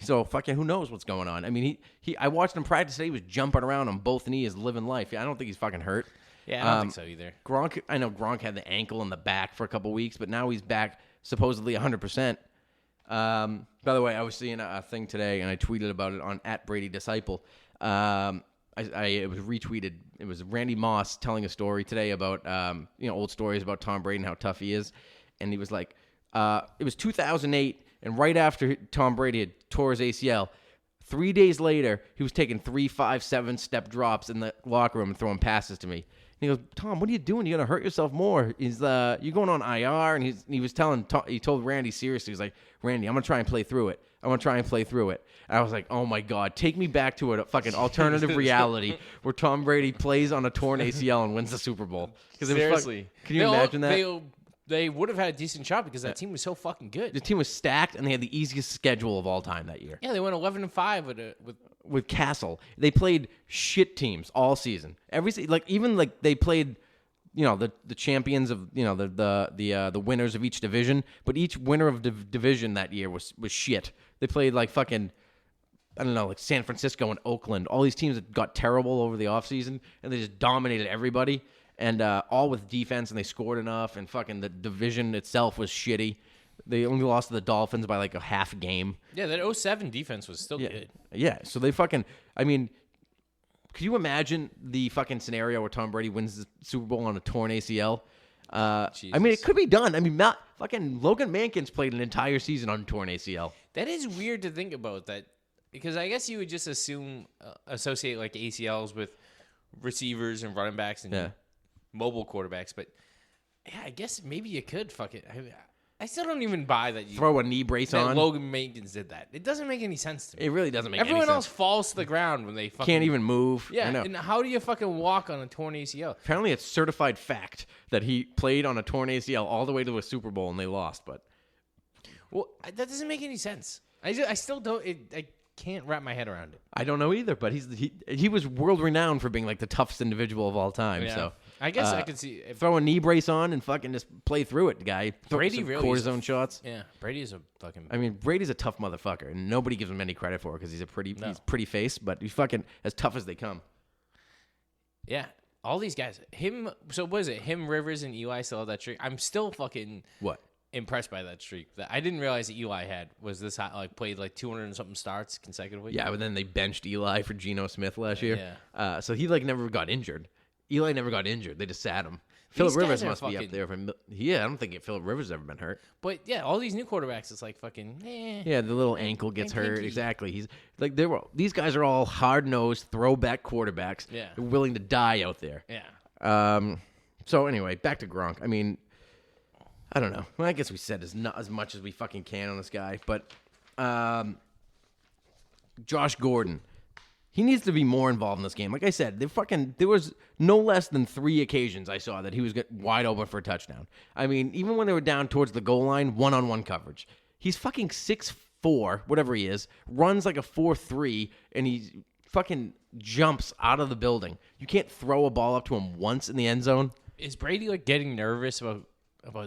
So fucking who knows what's going on? I mean, I watched him practice today. He was jumping around on both knees, living life. I don't think he's fucking hurt. Yeah, I don't think so either. Gronk, I know Gronk had the ankle and the back for a couple weeks, but now he's back supposedly 100%. By the way, I was seeing a thing today, and I tweeted about it on @BradyDisciple. It was retweeted. It was Randy Moss telling a story today about old stories about Tom Brady and how tough he is, and he was like, it was 2008. And right after Tom Brady had tore his ACL, 3 days later, he was taking 3, 5, 7-step drops in the locker room and throwing passes to me. And he goes, Tom, what are you doing? You're gonna hurt yourself more. You're going on IR, and he told Randy seriously, he's like, Randy, I'm gonna try and play through it. And I was like, oh my God, take me back to a fucking alternative reality where Tom Brady plays on a torn ACL and wins the Super Bowl. Seriously, can you imagine that? They would have had a decent shot because that team was so fucking good. The team was stacked, and they had the easiest schedule of all time that year. Yeah, they went 11-5 with Castle. They played shit teams all season. They played, the champions of, the winners of each division, but each winner of division that year was shit. They played like fucking, I don't know, like San Francisco and Oakland. All these teams that got terrible over the offseason, and they just dominated everybody. And all with defense, and they scored enough, and fucking the division itself was shitty. They only lost to the Dolphins by like a half game. Yeah, that 07 defense was still good. Yeah, so they fucking, I mean, could you imagine the fucking scenario where Tom Brady wins the Super Bowl on a torn ACL? I mean, it could be done. I mean, fucking Logan Mankins played an entire season on a torn ACL. That is weird to think about that, because I guess you would just associate like ACLs with receivers and running backs and mobile quarterbacks, but yeah, I guess maybe you could I still don't even buy that you throw a knee brace on. Logan Mankins did that. It doesn't make any sense to me. It really doesn't make any sense. Everyone else falls to the ground when they fucking can't even move. Yeah, and how do you fucking walk on a torn ACL? Apparently, it's certified fact that he played on a torn ACL all the way to a Super Bowl and they lost. But that doesn't make any sense. I still don't. I can't wrap my head around it. I don't know either, but he was world renowned for being like the toughest individual of all time. Yeah. So I guess I could see throw a knee brace on and fucking just play through it, guy. Brady really cortisone shots. Yeah, Brady is a fucking. I mean, Brady's a tough motherfucker, and nobody gives him any credit for it because he's he's pretty face, but he's fucking as tough as they come. Yeah, all these guys. So what is it? Him, Rivers, and Eli still have that streak. I'm still fucking impressed by that streak. That I didn't realize that Eli was this high, like played like 200 and something starts consecutively. Yeah, but then they benched Eli for Geno Smith last year. Yeah. So he never got injured. Eli never got injured. They just sat him. Phillip Rivers must be up there. I don't think Phillip Rivers has ever been hurt. But yeah, all these new quarterbacks, it's like fucking. Yeah, the little ankle gets hurt. Exactly. He's like these guys are all hard nosed throwback quarterbacks. Yeah, they're willing to die out there. Yeah. So anyway, back to Gronk. I mean, I don't know. Well, I guess we said not as much as we fucking can on this guy, but Josh Gordon. He needs to be more involved in this game. Like I said, there was no less than 3 occasions I saw that he was wide open for a touchdown. I mean, even when they were down towards the goal line, one-on-one coverage. He's fucking 6'4", whatever he is, runs like a 4.3, and he fucking jumps out of the building. You can't throw a ball up to him once in the end zone. Is Brady like getting nervous about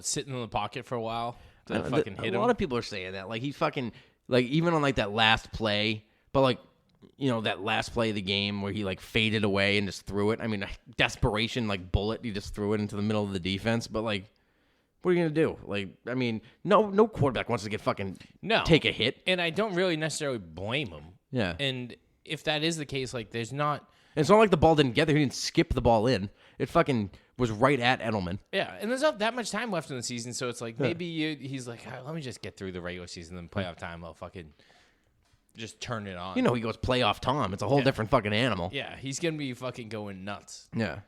sitting in the pocket for a while to fucking hit him? A lot of people are saying that. Like he fucking even on like that last play, but like. That last play of the game where he like faded away and just threw it. I mean, desperation, like bullet. He just threw it into the middle of the defense. But like, what are you gonna do? Like, I mean, no quarterback wants to get take a hit. And I don't really necessarily blame him. Yeah. And if that is the case, like, there's not. And it's not like the ball didn't get there. He didn't skip the ball in. It fucking was right at Edelman. Yeah, and there's not that much time left in the season, so it's like maybe he's like, let me just get through the regular season, then playoff time, I'll fucking. Just turn it on. He goes playoff Tom. It's a whole different fucking animal. Yeah, he's going to be fucking going nuts. Yeah.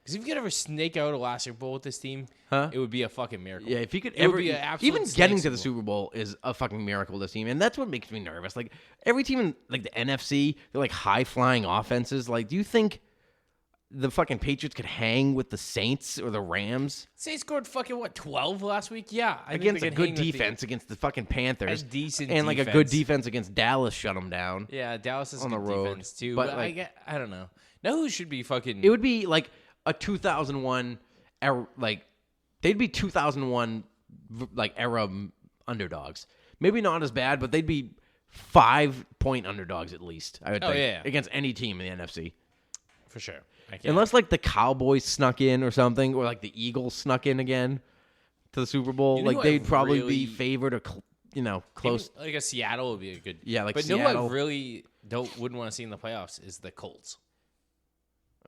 Because if you could ever snake out a last Super Bowl with this team, it would be a fucking miracle. Yeah, if he could it would be an absolute even getting to the Super Bowl is a fucking miracle with this team. And that's what makes me nervous. Like, every team in like the NFC, they're like high-flying offenses. Like, do you think the fucking Patriots could hang with the Saints or the Rams? Saints scored fucking, 12 last week? Yeah. Against a good defense against the fucking Panthers. A decent and defense. like a good defense against Dallas shut them down. Yeah, Dallas is on a the good road defense too. But like, I don't know. Now who should be fucking... It would be like a 2001 era, like they'd be 2001 like era underdogs. Maybe not as bad, but they'd be 5-point underdogs at least, I would think. Yeah. Against any team in the NFC. For sure. Unless like the Cowboys snuck in or something, or like the Eagles snuck in again to the Super Bowl, like they'd probably be favored or close. Maybe, like a Seattle would be a good. Yeah, like but Seattle. No, I really wouldn't want to see in the playoffs is the Colts.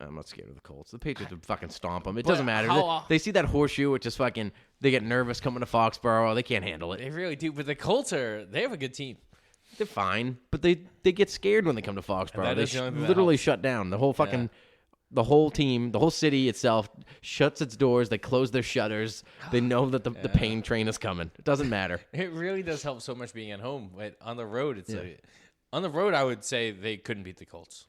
I'm not scared of the Colts. The Patriots would fucking stomp them. It doesn't matter. They see that horseshoe, it just fucking. They get nervous coming to Foxborough. They can't handle it. They really do. But the Colts they have a good team. they're fine, but they get scared when they come to Foxborough. that They is the only thing that literally helps. shut down the whole fucking. The whole team, the whole city itself shuts its doors. They close their shutters. They know that the pain train is coming. It doesn't matter. It really does help so much being at home. But on the road, on the road, I would say they couldn't beat the Colts.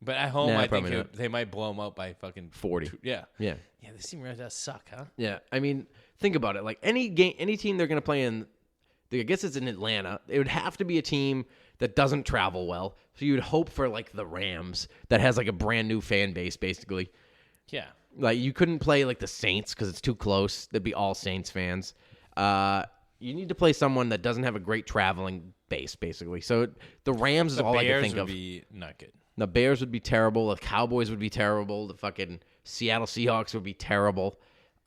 But at home, Nah, I probably think not. they might blow them out by fucking 40. Yeah. Yeah. Yeah, this team really does suck, huh? Yeah. I mean, think about it. Like any team they're going to play in, I guess it's in Atlanta, it would have to be a team that doesn't travel well. So you'd hope for like the Rams that has like a brand new fan base, basically. Yeah. Like you couldn't play like the Saints because it's too close. They'd be all Saints fans. You need to play someone that doesn't have a great traveling base, basically. So the Rams is The all I can Bears think would of. be not good. The Bears would be terrible. The Cowboys would be terrible. The fucking Seattle Seahawks would be terrible.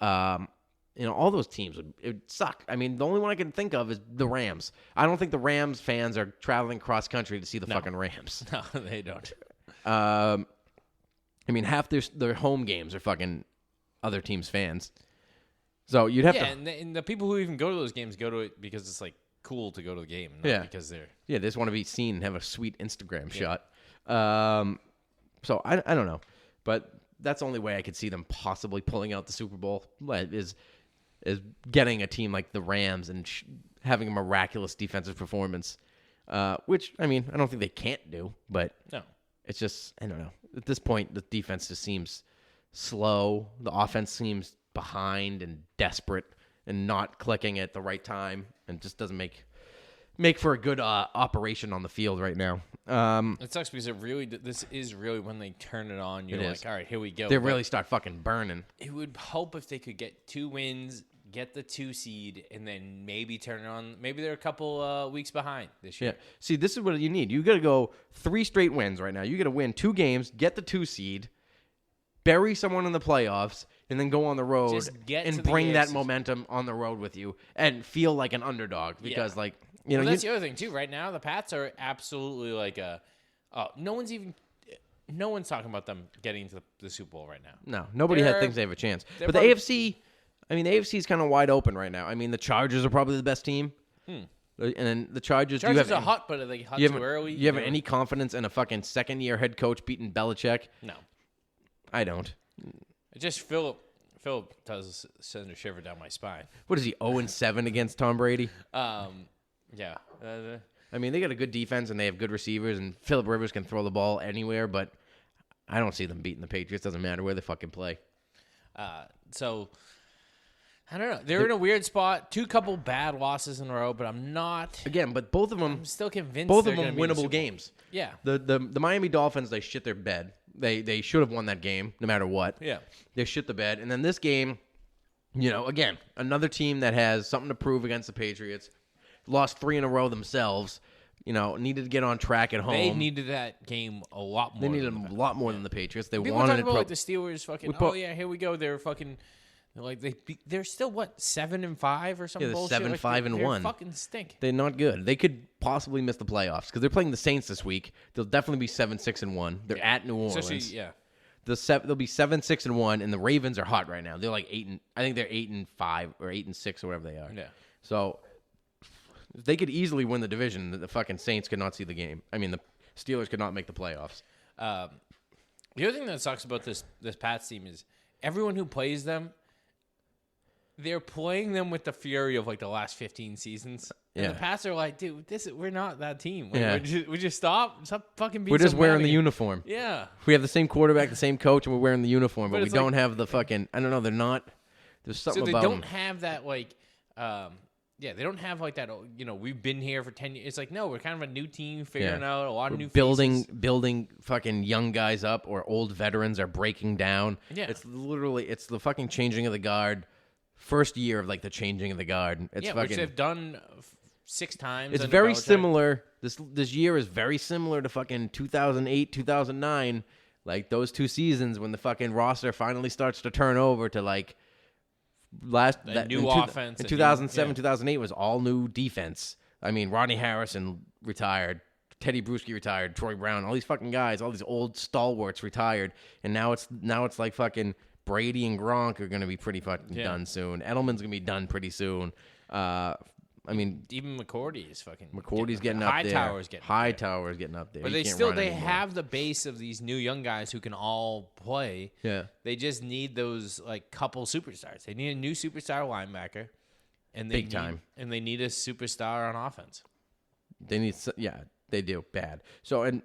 All those teams would suck. I mean, the only one I can think of is the Rams. I don't think the Rams fans are traveling cross country to see the fucking Rams. No, they don't. I mean, half their home games are fucking other teams' fans. So you'd have to. And the people who even go to those games go to it because it's like cool to go to the game, not because they're. Yeah, they just want to be seen and have a sweet Instagram shot. So I don't know, but that's the only way I could see them possibly pulling out the Super Bowl is getting a team like the Rams and having a miraculous defensive performance, which I mean I don't think they can't do, but No. it's just I don't know. At this point, the defense just seems slow. The offense seems behind and desperate and not clicking at the right time, and just doesn't make for a good operation on the field right now. It sucks because this is really when they turn it on. You're It like, is. all right, here we go. They But really start fucking burning. it would help if they could get 2 wins, get the 2 seed, and then maybe turn it on. Maybe they're a couple weeks behind this year. Yeah. See, this is what you need. You got to go 3 straight wins right now. You got to win 2 games, get the 2 seed, bury someone in the playoffs, and then go on the road Just get to and the bring that AFC. momentum on the road with you and feel like an underdog because, like, you know, Well, that's the other thing too. Right now, the Pats are absolutely like no one's talking about them getting to the Super Bowl right now. no, nobody They're- thinks they have a chance. they're But the probably- AFC, I mean, the AFC is kind of wide open right now. I mean, the Chargers are probably the best team. And then the Chargers, Chargers do you are have hot, but are they hot you too have, early? you have any confidence in a fucking second-year head coach beating Belichick? No. I don't. It just Philip does send a shiver down my spine. What is he, 0-7 against Tom Brady? Yeah. I mean, they got a good defense and they have good receivers, and Phillip Rivers can throw the ball anywhere, but I don't see them beating the Patriots. Doesn't matter where they fucking play. So I don't know. They're in a weird spot. 2 couple bad losses in a row, but I'm Again, but both of them, I'm still convinced both they're of them gonna be in the winnable Super Bowl. games. Yeah. The Miami Dolphins, they shit their bed. They should have won that game no matter what. Yeah. They shit the bed. And then this game, again, another team that has something to prove against the Patriots, lost 3 in a row themselves, needed to get on track at home. They needed that game a lot more. They needed than a lot more than the Patriots. They People wanted talk it. about like the Steelers fucking. Oh yeah, here we go. They're fucking. They're still what 7-5 or something. Yeah, they're bullshit. 7-5-1. They fucking stink. They're not good. They could possibly miss the playoffs because they're playing the Saints this week. They'll definitely be 7-6-1. They're at New Orleans. Especially, yeah. They'll be 7-6-1, and the Ravens are hot right now. They're like 8. I think they're 8-5 or 8-6 or whatever they are. Yeah. So they could easily win the division. The fucking Saints could not see the game. I mean, the Steelers could not make the playoffs. The other thing that sucks about this Pats team is everyone who plays them, they're playing them with the fury of like the last 15 seasons. And Yeah. the Pats are like, dude, we're not that team. Like, Yeah. we just stop fucking being We're just so wearing mad the again. uniform. Yeah. We have the same quarterback, the same coach, and we're wearing the uniform, but we it's like- don't have the fucking. I don't know. They're not. There's something So they about don't them. have that like, they don't have like that. We've been here for 10 years. It's like no, we're kind of a new team figuring out a lot of new faces. building fucking young guys up, or old veterans are breaking down. Yeah. It's the fucking changing of the guard. First year of like the changing of the guard. It's Which fucking. they've done 6 times. It's under very Belichick. similar. This year is very similar to fucking 2008, 2009, like those 2 seasons when the fucking roster finally starts to turn over to like new offense, In a new- 2007, yeah. 2008 was all new defense. I mean, Rodney Harrison retired, Teddy Bruschi retired, Troy Brown, all these fucking guys, all these old stalwarts retired, and now it's like fucking Brady and Gronk are gonna be pretty fucking done soon. Edelman's gonna be done pretty soon. I mean, Even McCourty is fucking. McCourty's getting up there. Hightower's getting up there. Hightower's getting up there. But He they can't run they anymore. have the base of these new young guys who can all play. Yeah. They just need those like couple superstars. They need a new superstar linebacker, and Big time. And they need a superstar on offense. They need, they do bad. So, and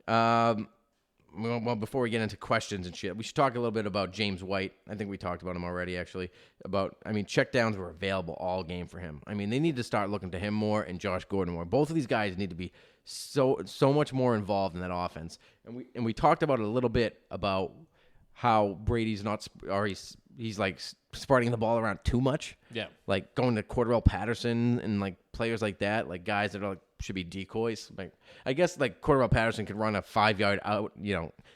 well, before we get into questions and shit, we should talk a little bit about James White. I think we talked about him already, actually. Checkdowns were available all game for him. I mean, they need to start looking to him more and Josh Gordon more. Both of these guys need to be so much more involved in that offense. And we talked about it a little bit about how Brady's not, or he's like spreading the ball around too much. Yeah. Like going to Cordell Patterson and like players like that, like guys that are like, should be decoys. Like I guess like Cordell Patterson could run a 5-yard out,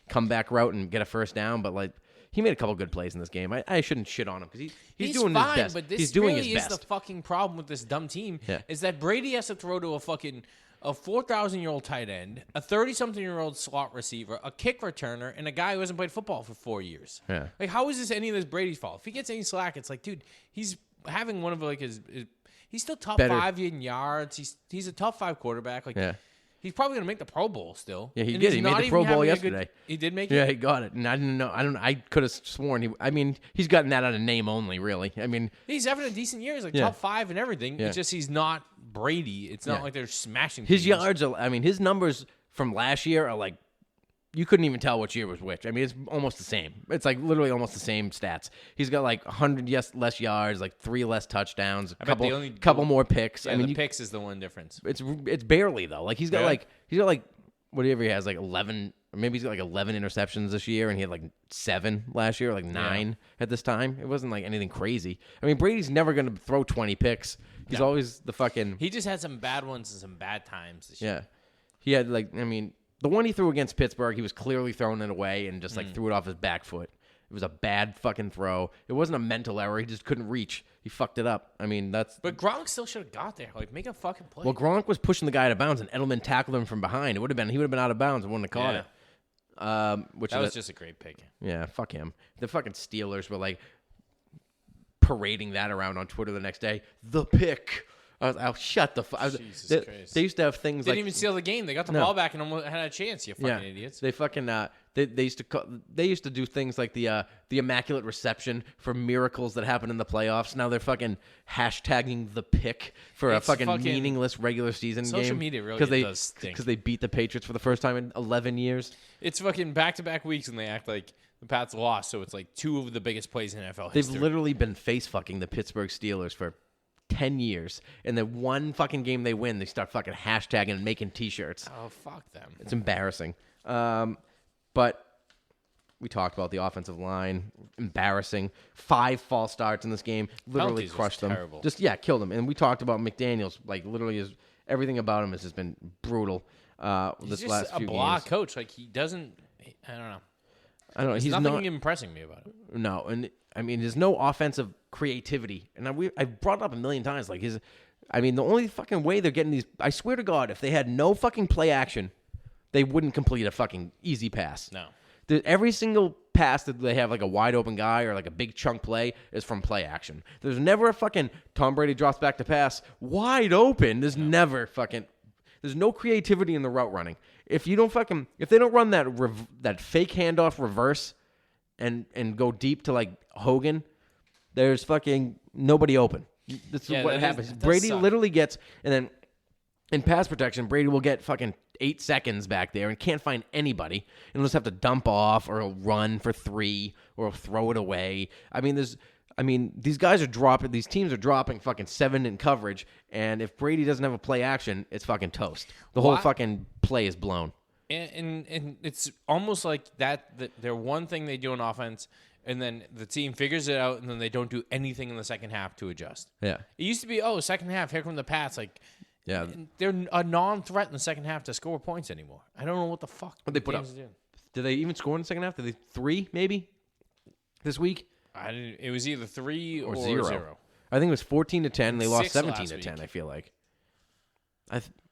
comeback route and get a first down, but like he made a couple good plays in this game. I shouldn't shit on him because he's doing fine, his best. But this he's doing really his is best. the fucking problem with this dumb team. Yeah. Is that Brady has to throw to a 4,000-year-old tight end, a 30-something-year-old slot receiver, a kick returner, and a guy who hasn't played football for 4 years. Yeah. Like, how is this any of this Brady's fault? If he gets any slack, it's like, dude, he's having one of like his he's still top Better. 5 in yards. He's a top 5 quarterback. Like, Yeah. he's probably gonna make the Pro Bowl still. Yeah, he And did. he's He made not the even Pro Bowl having a good- yesterday. He did make it. Yeah, he got it, and I didn't know. I could have sworn he's gotten that out of name only. Really, I mean, He's having a decent year. He's like Yeah. top 5 and everything. Yeah. It's just he's not Brady. It's not Yeah. like they're smashing his teams. yards are. I mean, his numbers from last year are like you couldn't even tell which year was which. I mean, it's almost the same. It's like literally almost the same stats. He's got like 100 less yards, like 3 less touchdowns, a bet the couple more picks. Yeah, I mean, the picks is the one difference. it's barely though. Like he's got Yeah. like whatever he has, like 11, or maybe he's got like 11 interceptions this year, and he had like 7 last year, like 9 at this time. It wasn't like anything crazy. I mean, Brady's never going to throw 20 picks. He's always the fucking He just had some bad ones and some bad times this year. yeah. He had like, I mean, the one he threw against Pittsburgh, he was clearly throwing it away and just like threw it off his back foot. It was a bad fucking throw. It wasn't a mental error. He just couldn't reach. He fucked it up. I mean, that's. But Gronk still should have got there. Like, make a fucking play. Well, Gronk was pushing the guy out of bounds, and Edelman tackled him from behind. He would have been out of bounds and wouldn't have caught it. Which that is was just a great pick. yeah, fuck him. The fucking Steelers were like parading that around on Twitter the next day. The pick. I'll shut the fuck. Jesus Christ. They used to have things Didn't like even steal the game. They got the ball back and almost had a chance. You fucking idiots. They fucking they used to do things like the immaculate reception for miracles that happen in the playoffs. Now they're fucking hashtagging the pick for It's a fucking fucking- meaningless regular season game. Social media really does stink. because they beat the Patriots for the first time in 11 years. It's fucking back-to-back weeks and they act like the Pats lost, so it's like 2 of the biggest plays in NFL They've history. literally been face fucking the Pittsburgh Steelers for 10 years, and the one fucking game they win, they start fucking hashtagging and making T-shirts. Oh, fuck them. It's embarrassing. But we talked about the offensive line. Embarrassing. 5 false starts in this game. Literally Penalties was crushed them. terrible. Just, killed them. And we talked about McDaniels. Like, literally, everything about him has just been brutal He's this just last a few blah games. coach. Like, he doesn't... I don't know. I don't know. There's He's nothing not... impressing me about it. No, and I mean, there's no offensive creativity, and I brought it up a million times. Like the only fucking way they're getting these, I swear to God, if they had no fucking play action, they wouldn't complete a fucking easy pass. No. Every single pass that they have like a wide open guy or like a big chunk play is from play action. There's never a fucking Tom Brady drops back to pass wide open. There's never fucking. There's no creativity in the route running. If they don't run that fake handoff reverse and go deep to like Hogan, there's fucking nobody open. This is what happens. Brady literally gets, and then in pass protection, Brady will get fucking 8 seconds back there and can't find anybody, and he'll just have to dump off or he'll run for 3 or he'll throw it away. These guys are dropping. These teams are dropping fucking 7 in coverage, and if Brady doesn't have a play action, it's fucking toast. The whole fucking play is blown. And it's almost like that they're one thing they do on offense, and then the team figures it out, and then they don't do anything in the second half to adjust. Yeah. It used to be, second half, here come the Pats. Like, Yeah. they're a non-threat in the second half to score points anymore. I don't know what the fuck What they put up? teams are doing. Did they even score in the second half? Did they 3 maybe this week? It was either 3 or 0. I think it was 14-10. They lost 6 last 17-10. week. I feel like.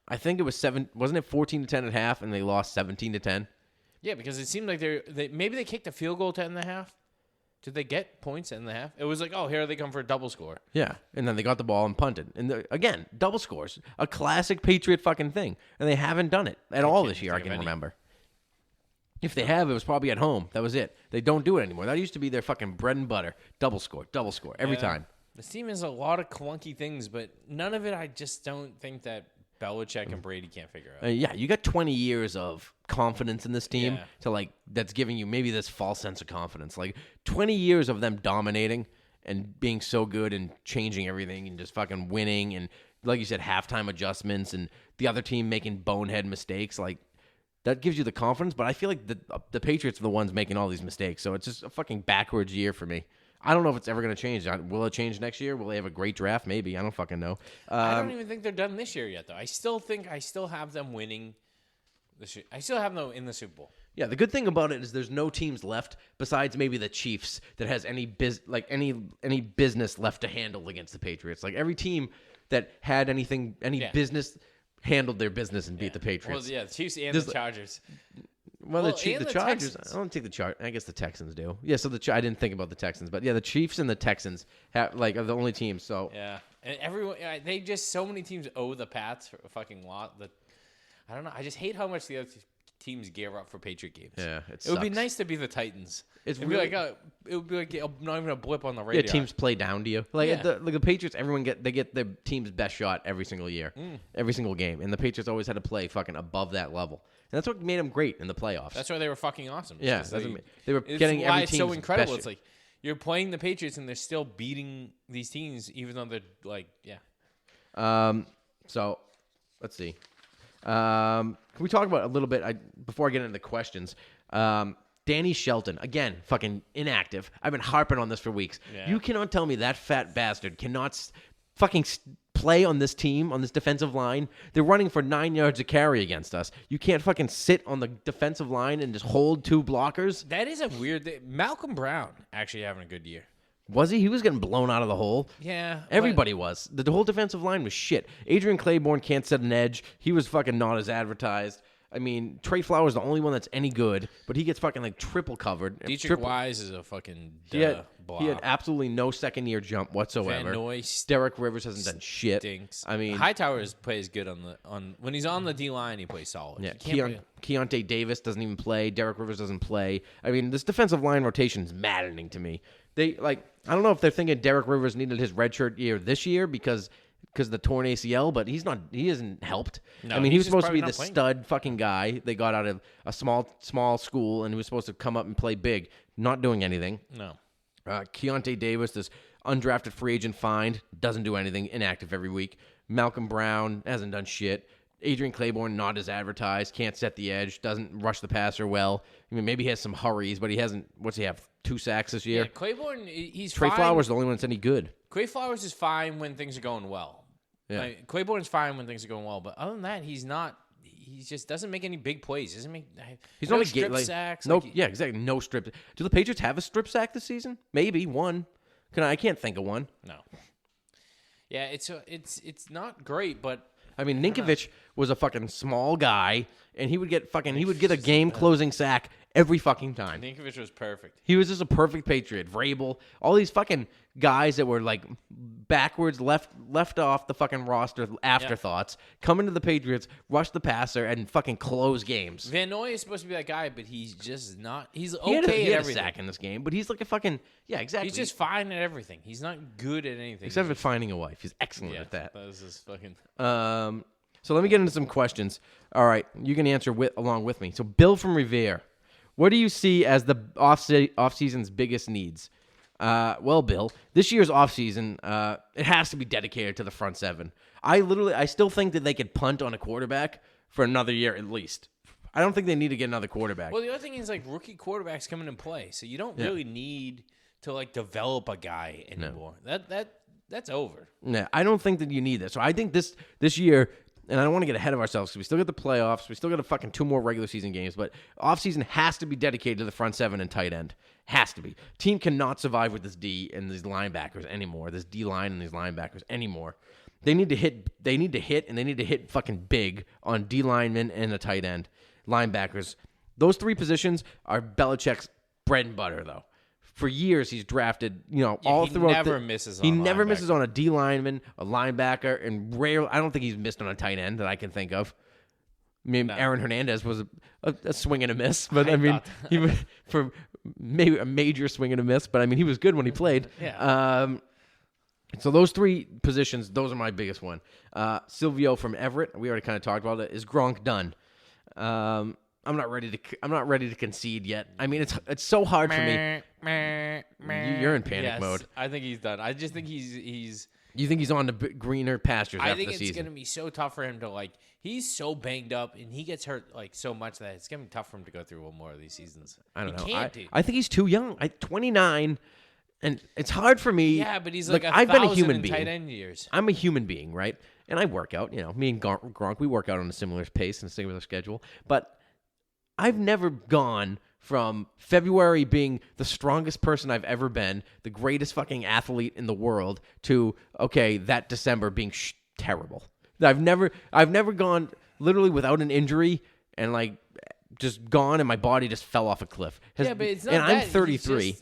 I think it was 7. Wasn't it 14-10 at half, and they lost 17-10? Yeah, because it seemed like maybe they kicked a field goal to end the half. Did they get points in the half? It was like, oh, here they come for a double score. Yeah, and then they got the ball and punted. And again, double scores. A classic Patriot fucking thing. And they haven't done it at all this year, I can remember. If they have, it was probably at home. That was it. They don't do it anymore. That used to be their fucking bread and butter. Double score, every time. This team has a lot of clunky things, but none of it I just don't think that Belichick and Brady can't figure out. Yeah, you got 20 years of confidence in this team Yeah. to like that's giving you maybe this false sense of confidence. Like 20 years of them dominating and being so good and changing everything and just fucking winning and like you said, halftime adjustments and the other team making bonehead mistakes. Like that gives you the confidence. But I feel like the Patriots are the ones making all these mistakes. So it's just a fucking backwards year for me. I don't know if it's ever going to change. Will it change next year? Will they have a great draft? Maybe. I don't fucking know. I don't even think they're done this year yet, though. I still have them winning. I still have them in the Super Bowl. Yeah, the good thing about it is there's no teams left besides maybe the Chiefs that has any business left to handle against the Patriots. Like every team that had any business handled their business and beat the Patriots. Well, yeah, the Chiefs and the Chargers. Well, the Chargers. Texans. I don't think the Chargers. I guess the Texans do. Yeah, so I didn't think about the Texans, but yeah, the Chiefs and the Texans are the only teams. So yeah, and everyone so many teams owe the Pats for a fucking lot. That I don't know. I just hate how much the other teams gear up for Patriot games. Yeah, it would be nice to be the Titans. It would be like not even a blip on the radar. Yeah, teams play down to you. Like the Patriots, they get their team's best shot every single year, every single game, and the Patriots always had to play fucking above that level. And that's what made them great in the playoffs. That's why they were fucking awesome. Yeah, they were getting every team's it's so incredible. best It's like you're playing the Patriots and they're still beating these teams, even though they're like, yeah. So, let's see. Can we talk about a little bit before I get into the questions? Danny Shelton, again, fucking inactive. I've been harping on this for weeks. Yeah. You cannot tell me that fat bastard cannot fucking play on this team, on this defensive line. They're running for 9 yards a carry against us. You can't fucking sit on the defensive line and just hold two blockers. That is a weird thing. Malcolm Brown actually having a good year. Was he? He was getting blown out of the hole. Yeah. Everybody was. The whole defensive line was shit. Adrian Claiborne can't set an edge. He was fucking not as advertised. I mean, Trey Flowers is the only one that's any good, but he gets fucking like triple covered. Dietrich Wise is a fucking he had absolutely no second-year jump whatsoever. Van Noy Derek Rivers hasn't done shit. Stinks. I mean, Hightower plays good when he's on the D line. He plays solid. Yeah, Keontae Davis doesn't even play. Derek Rivers doesn't play. I mean, this defensive line rotation is maddening to me. I don't know if they're thinking Derek Rivers needed his redshirt year this year because of the torn ACL, but he isn't helped. No, I mean, he was supposed to be the playing. stud fucking guy they got out of a small school, and he was supposed to come up and play big. Not doing anything. No. Keontae Davis, this undrafted free agent find, doesn't do anything, inactive every week. Malcolm Brown hasn't done shit. Adrian Claiborne, not as advertised, can't set the edge, doesn't rush the passer well. I mean, maybe he has some hurries, but he hasn't, what's he have, 2 sacks this year? Yeah, Claiborne, he's Trey fine. Flowers is the only one that's any good. Clay Flowers is fine when things are going well. Yeah. Like, Claiborne's fine when things are going well, but other than that, he's not. He just doesn't make any big plays. He's no not strip sacks. Exactly. No strip. Do the Patriots have a strip sack this season? Maybe one. I can't think of one. No. Yeah, it's not great, but I mean, Ninkovich was a fucking small guy, and he would get a game closing sack every fucking time. Ninkovich was perfect. He was just a perfect Patriot. Vrabel, all these fucking guys that were like backwards, left off the fucking roster, afterthoughts, come into the Patriots, rush the passer, and fucking close games. Van Noy is supposed to be that guy, but he's just not. He's He had at a everything. sack in this game, but he's like a fucking exactly. He's just fine at everything. He's not good at anything. Except for finding a wife. He's excellent yeah, at that. That was just fucking. So let me get into some questions. All right, you can answer along with me. So Bill from Revere, what do you see as the off-season's biggest needs? Well, Bill, this year's offseason, it has to be dedicated to the front seven. I still think that they could punt on a quarterback for another year at least. I don't think they need to get another quarterback. Well, the other thing is like rookie quarterbacks come into play, so you don't really need to like develop a guy anymore. No. That's over. Yeah, I don't think that you need that. So I think this year, and I don't want to get ahead of ourselves because we still got the playoffs. We still got a fucking 2 more regular season games. But offseason has to be dedicated to the front seven and tight end. Has to be. Team cannot survive with this D and these linebackers anymore. This D line and these linebackers anymore. They need to hit, and they need to hit fucking big on D linemen and a tight end. Linebackers. Those 3 positions are Belichick's bread and butter, though. for years he's drafted, Yeah, all he throughout. never misses He on never linebacker. misses on a D lineman, a linebacker, and rarely. I don't think he's missed on a tight end that I can think of. I mean, Aaron Hernandez was a swing and a miss, but I mean, he was for maybe a major swing and a miss. But I mean, he was good when he played. Yeah. So those three positions, those are my biggest one. Silvio from Everett, we already kind of talked about it. Is Gronk done? I'm not ready to concede yet. I mean, it's so hard for me. You're in panic mode. I think he's done. I just think he's. You think he's on the greener pastures I after think the it's season? going to be so tough for him to he's so banged up and he gets hurt so much that it's going to be tough for him to go through one more of these seasons. I don't know. He can't, dude. I think he's too young. 29, and it's hard for me. Yeah, but he's I've been a human in being. tight end years. I'm a human being, right? And I work out. Me and Gronk, we work out on a similar pace and a similar schedule. But I've never gone from February being the strongest person I've ever been, the greatest fucking athlete in the world, to that December being terrible. I've never gone literally without an injury and just gone and my body just fell off a cliff. Yeah, but it's not and that. I'm 33.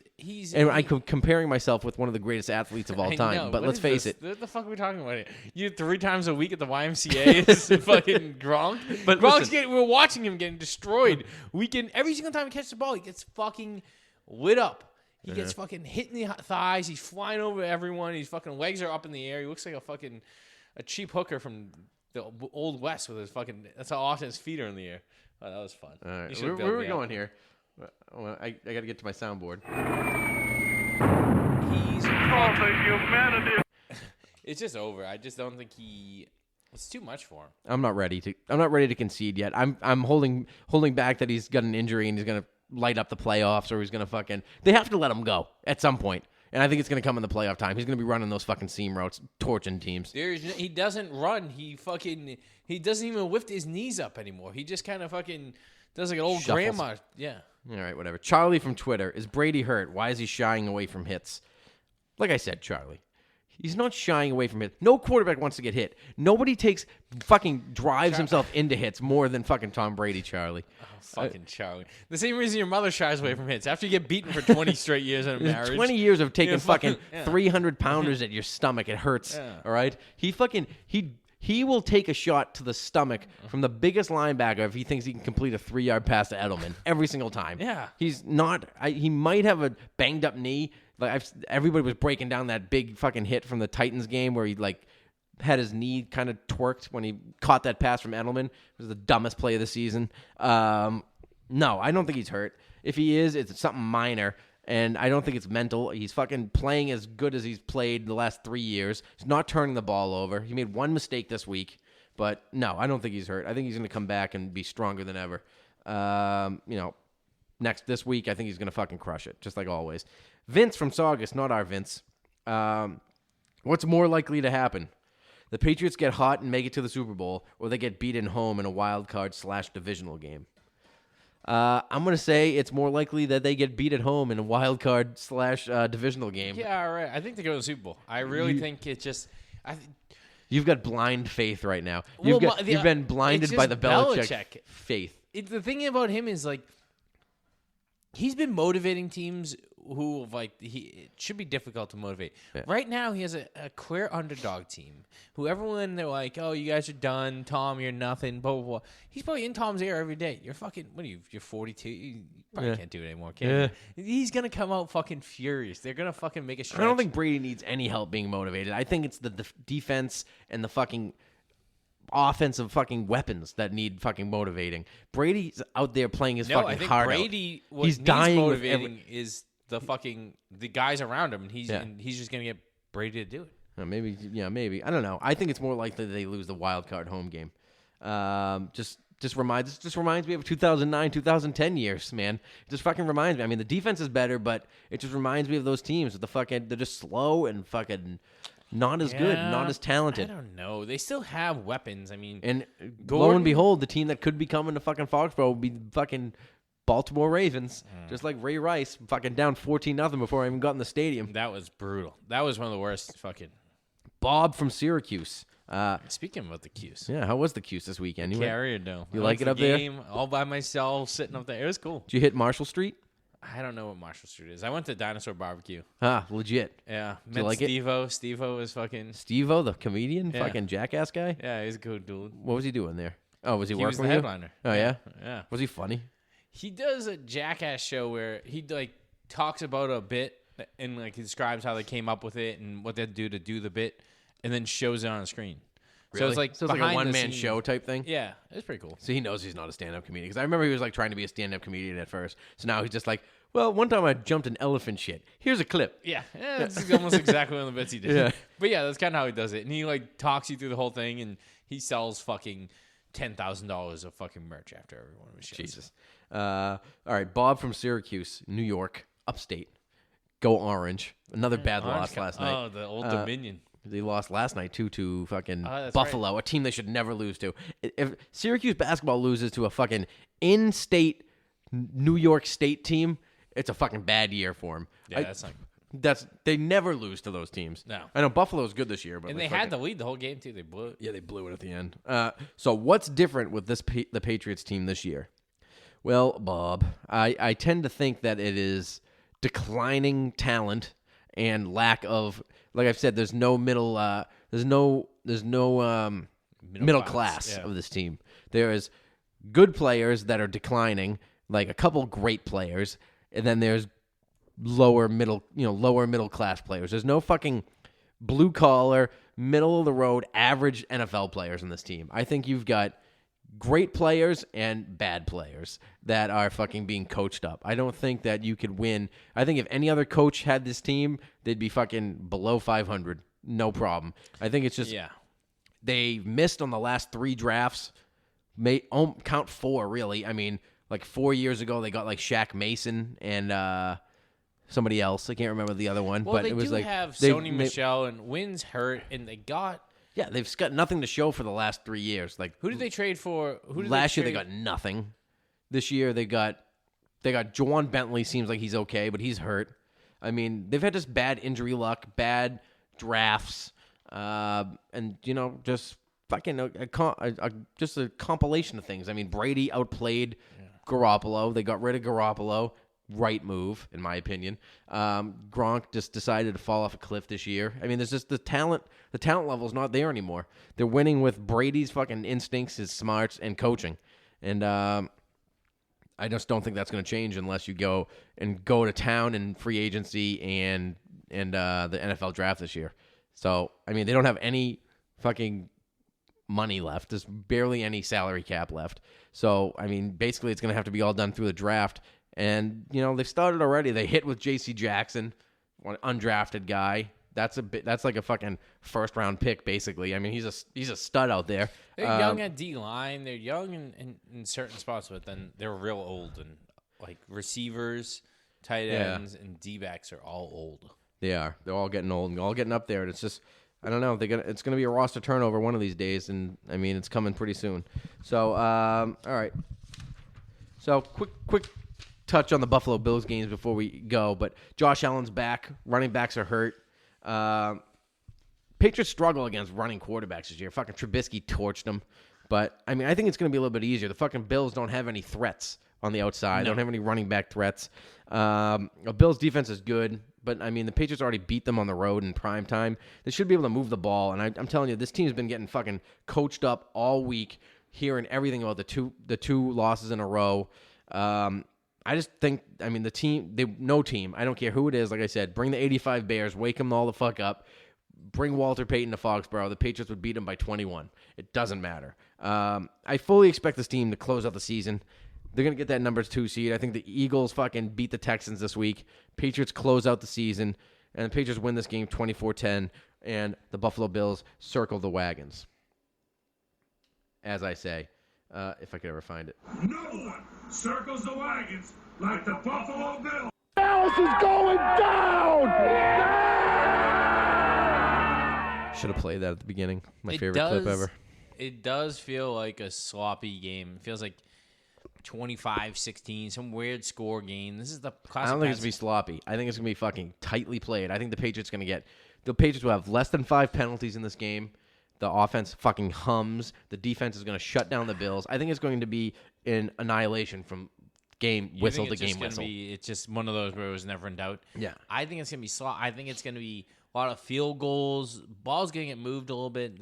I'm comparing myself with one of the greatest athletes of all time. But let's face it. What the fuck are we talking about here? You 3 times a week at the YMCA is fucking Gronk. But We're watching him getting destroyed. Every single time he catches the ball, he gets fucking lit up. He gets fucking hit in the thighs. He's flying over everyone. His fucking legs are up in the air. He looks like a cheap hooker from the old West with his fucking. That's how often his feet are in the air. Oh, that was fun. All right. Where are we going here? Well, I got to get to my soundboard. He's humanity. It's just over. I just don't think it's too much for him. I'm not ready to concede yet. I'm holding back that he's got an injury and he's gonna light up the playoffs or he's gonna they have to let him go at some point. And I think it's gonna come in the playoff time. He's gonna be running those fucking seam routes, torching teams. He doesn't run. He doesn't even lift his knees up anymore. He just kind of fucking does like an old Shuffles. grandma. Yeah. All right, whatever. Charlie from Twitter, is Brady hurt? Why is he shying away from hits? Like I said, Charlie, he's not shying away from hits. No quarterback wants to get hit. Nobody drives himself into hits more than fucking Tom Brady, Charlie. Fucking Charlie. The same reason your mother shies away from hits. After you get beaten for 20 straight years in a marriage. 20 years of taking fucking yeah. 300 pounders at your stomach. It hurts. Yeah. All right? He will take a shot to the stomach from the biggest linebacker if he thinks he can complete a 3-yard pass to Edelman every single time. Yeah. He's not. He might have a banged up knee. Everybody was breaking down that big fucking hit from the Titans game where he had his knee kind of twerked when he caught that pass from Edelman. It was the dumbest play of the season. No, I don't think he's hurt. If he is, it's something minor. And I don't think it's mental. He's fucking playing as good as he's played the last 3 years. He's not turning the ball over. He made one mistake this week. But no, I don't think he's hurt. I think he's going to come back and be stronger than ever. This week, I think he's going to fucking crush it, just like always. Vince from Saugus, not our Vince. What's more likely to happen? The Patriots get hot and make it to the Super Bowl, or they get beaten home in a wild card / divisional game. I'm going to say it's more likely that they get beat at home in a wild card / divisional game. Yeah, all right. I think they go to the Super Bowl. I really think it's just. You've got blind faith right now. You've been blinded by the Belichick faith. The thing about him is he's been motivating teams who it should be difficult to motivate. Yeah. Right now, he has a clear underdog team who everyone they're like, oh, you guys are done. Tom, you're nothing. Blah blah blah. He's probably in Tom's ear every day. You're fucking. What are you? You're 42. You probably can't do it anymore, can you? He's gonna come out fucking furious. They're gonna fucking make a stretch. I don't think Brady needs any help being motivated. I think it's the defense and the fucking offensive fucking weapons that need fucking motivating. Brady's out there playing his fucking I think heart Brady, out. What He's needs dying motivating is the guys around him, and he's just gonna get Brady to do it. Maybe. I don't know. I think it's more likely that they lose the wild card home game. Just reminds me of 2009, 2010 years, man. It just fucking reminds me. I mean, the defense is better, but it just reminds me of those teams with they're just slow and fucking not as good, not as talented. I don't know. They still have weapons. I mean, and lo and behold, the team that could be coming to fucking Foxborough would be fucking Baltimore Ravens, just like Ray Rice, fucking down 14-0 before I even got in the stadium. That was brutal. That was one of the worst fucking. Bob from Syracuse. Speaking about the Qs. Yeah, how was the Qs this weekend? Carrier, no. You like it up there? All by myself, sitting up there. It was cool. Did you hit Marshall Street? I don't know what Marshall Street is. I went to Dinosaur Barbecue. Ah, legit. Yeah. you Met like it? Steve-O. Steve-O is fucking... Steve-O, the comedian, Yeah. fucking jackass guy. Yeah, he's a good dude. What was he doing there? Oh, was he He was working the with you? headliner. Oh yeah. Yeah. Was he funny? He does a jackass show where he like talks about a bit and like he describes how they came up with it and what they do to do the bit, and then shows it on the screen. So it's like a behind the one-man scenes. show type thing. Yeah, it's pretty cool. So he knows he's not a stand-up comedian. Because I remember he was like trying to be a stand-up comedian at first. So now he's just like, well, one time I jumped an elephant shit. Here's a clip. Yeah, it's almost exactly one of the bits he did. Yeah. But yeah, that's kind of how he does it, and he like talks you through the whole thing, and he sells fucking $10,000 of fucking merch after every one of his shows. Jesus. All right, Bob from Syracuse, New York, upstate. Go Orange. Another bad loss last night. Oh, the Old Dominion. They lost last night too to fucking that's Buffalo, a team they should never lose to. If Syracuse basketball loses to a fucking in-state New York State team, it's a fucking bad year for them. Yeah, that's not. They never lose to those teams. No. I know Buffalo's good this year, but And like they had the lead the whole game too. They blew it. yeah, they blew it at the end. So what's different with the Patriots team this year? Well, Bob, I tend to think that it is declining talent and lack of, like I've said, there's no middle middle class yeah. of this team. There is good players that are declining, like a couple great players, and then there's lower middle class players. There's no fucking blue collar, middle of the road, average NFL players in this team. I think you've got great players and bad players that are fucking being coached up. I don't think that you could win. I think if any other coach had this team, they'd be fucking below 500. No problem. I think it's just they missed on the last 3 drafts. Count 4, really. I mean, like 4 years ago, they got like Shaq Mason and somebody else. I can't remember the other one. Well, but they it was do like have Sony Michel and Wynn's hurt, and they got. Yeah, they've got nothing to show for the last 3 years. Like Who did they trade for? Last year they got nothing. This year they got Jawan Bentley. Seems like he's okay, but he's hurt. I mean, they've had just bad injury luck, bad drafts, and just fucking just a compilation of things. I mean, Brady outplayed Garoppolo. They got rid of Garoppolo. Right move, in my opinion. Gronk just decided to fall off a cliff this year. I mean, there's just the talent level is not there anymore. They're winning with Brady's fucking instincts, his smarts, and coaching. And I just don't think that's going to change unless you go to town in free agency and the NFL draft this year. So, I mean, they don't have any fucking money left. There's barely any salary cap left. So, I mean, basically it's going to have to be all done through the draft. And, they've started already. They hit with J.C. Jackson, one undrafted guy. That's like a fucking first-round pick, basically. I mean, he's a stud out there. They're young at D-line. They're young in certain spots, but then they're real old. And, like, receivers, tight ends, and D-backs are all old. They are. They're all getting old and all getting up there. And it's just, I don't know. It's going to be a roster turnover one of these days. And, I mean, it's coming pretty soon. So, all right. So, quick touch on the Buffalo Bills games before we go, but Josh Allen's back. Running backs are hurt. Patriots struggle against running quarterbacks this year. Fucking Trubisky torched them. But, I mean, I think it's going to be a little bit easier. The fucking Bills don't have any threats on the outside. No. They don't have any running back threats. Bills' defense is good, but, I mean, the Patriots already beat them on the road in prime time. They should be able to move the ball, and I'm telling you, this team's been getting fucking coached up all week, hearing everything about the two losses in a row. I just think, I mean, no team, I don't care who it is, like I said, bring the 85 Bears, wake them all the fuck up, bring Walter Payton to Foxborough, the Patriots would beat them by 21. It doesn't matter. I fully expect this team to close out the season. They're going to get that number 2 seed. I think the Eagles fucking beat the Texans this week. Patriots close out the season, and the Patriots win this game 24-10, and the Buffalo Bills circle the wagons. As I say. If I could ever find it. No one circles the wagons like the Buffalo Bills. Dallas is going down! Should have played that at the beginning. My favorite clip ever. It does feel like a sloppy game. It feels like 25-16, some weird score game. This is the classic. I don't think it's going to be sloppy. I think it's going to be fucking tightly played. I think the Patriots will have less than 5 penalties in this game. The offense fucking hums. The defense is going to shut down the Bills. I think it's going to be an annihilation from whistle the game whistle. It's just one of those where it was never in doubt. Yeah. I think it's gonna be slow. I think it's gonna be a lot of field goals. Ball's gonna get moved a little bit.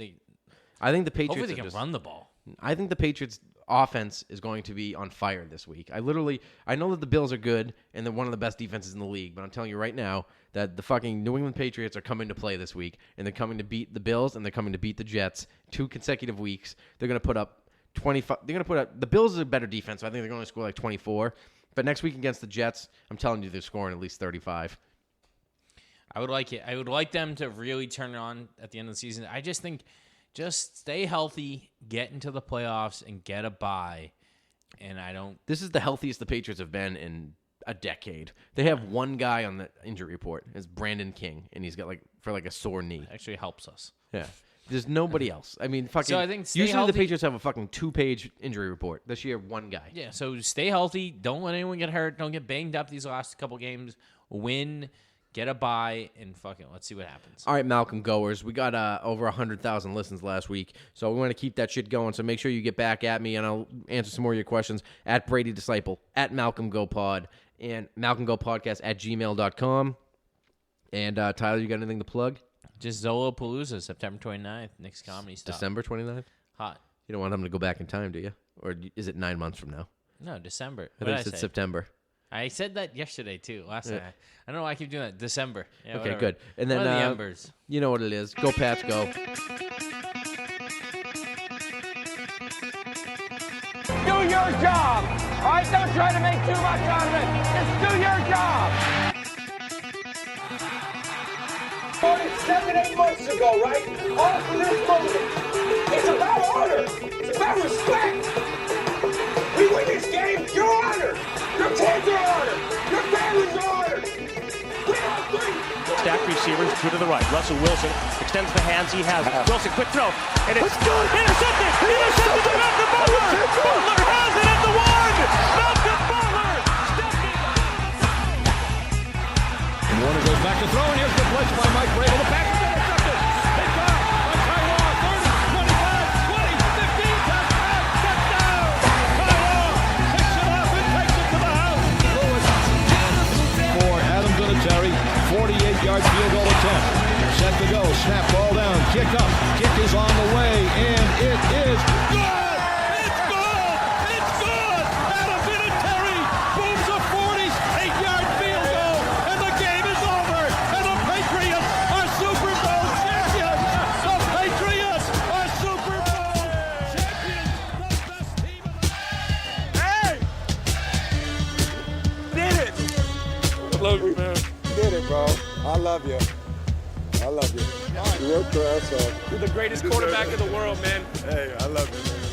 I think the Patriots Hopefully they can run the ball. I think the Patriots offense is going to be on fire this week. I know that the Bills are good and they're one of the best defenses in the league, but I'm telling you right now that the fucking New England Patriots are coming to play this week, and they're coming to beat the Bills and they're coming to beat the Jets 2 consecutive weeks. They're going to put up 25. They're going to put up. The Bills is a better defense, so I think they're going to score like 24. But next week against the Jets, I'm telling you, they're scoring at least 35. I would like it. I would like them to really turn it on at the end of the season. I just think, just stay healthy, get into the playoffs, and get a bye. And I don't. This is the healthiest the Patriots have been in a decade. They have one guy on the injury report. It's Brandon King, and he's got a sore knee. Actually helps us. Yeah. There's nobody else. I mean, fucking. So I think stay usually healthy. the Patriots have a fucking 2-page injury report. This year, one guy. Yeah, so stay healthy. Don't let anyone get hurt. Don't get banged up these last couple games. Win, get a bye, and fucking let's see what happens. All right, Malcolm goers. We got over 100,000 listens last week, so we want to keep that shit going. So make sure you get back at me, and I'll answer some more of your questions at Brady Disciple, at Malcolm Go Pod, and malcolmgopodcast at gmail.com. And Tyler, you got anything to plug? Just Zolopalooza, September 29th, next comedy stop. December 29th? Hot. You don't want them to go back in time, do you? Or is it 9 months from now? No, December. I What think did it's say? September. I said that yesterday, too. Last night. I don't know why I keep doing that. December. Yeah, Okay, whatever. good. And then One of the Embers. you know what it is. Go Pats, go. Do your job. All right, don't try to make too much out of it. Just do your job. 7-8 months ago, right? All for this moment. It's about honor. It's about respect. We win this game, you're honored. Your kids are honored. Your family's honored. We all three. Stack receivers, 2 to the right. Russell Wilson extends the hands he has. Wilson, quick throw. And it's intercepted. Intercepted to Malcolm Butler. Butler has it at the 1. Malcolm Butler stepping Warner goes back to throw, and here's the blitz by Mike Vrabel. The pass is intercepted. They got on Taiwan. 30, 25, 20, 15, touchdown. Taiwan picks it up and takes it to the house. For Adam Vinatieri, 48-yard field goal attempt. Set to go. Snap, ball down. Kick up. Kick is on the way, and it is good. It's good. It's good. Adam Vinatieri booms a 48-yard field goal, and the game is over. And the Patriots are Super Bowl champions. The Patriots are Super Bowl champions. The best team in the Hey! Did it. I love you, man. Did it, bro. I love you. I love you. You worked your ass off. You're the greatest quarterback in the world, man. Hey, I love you, man.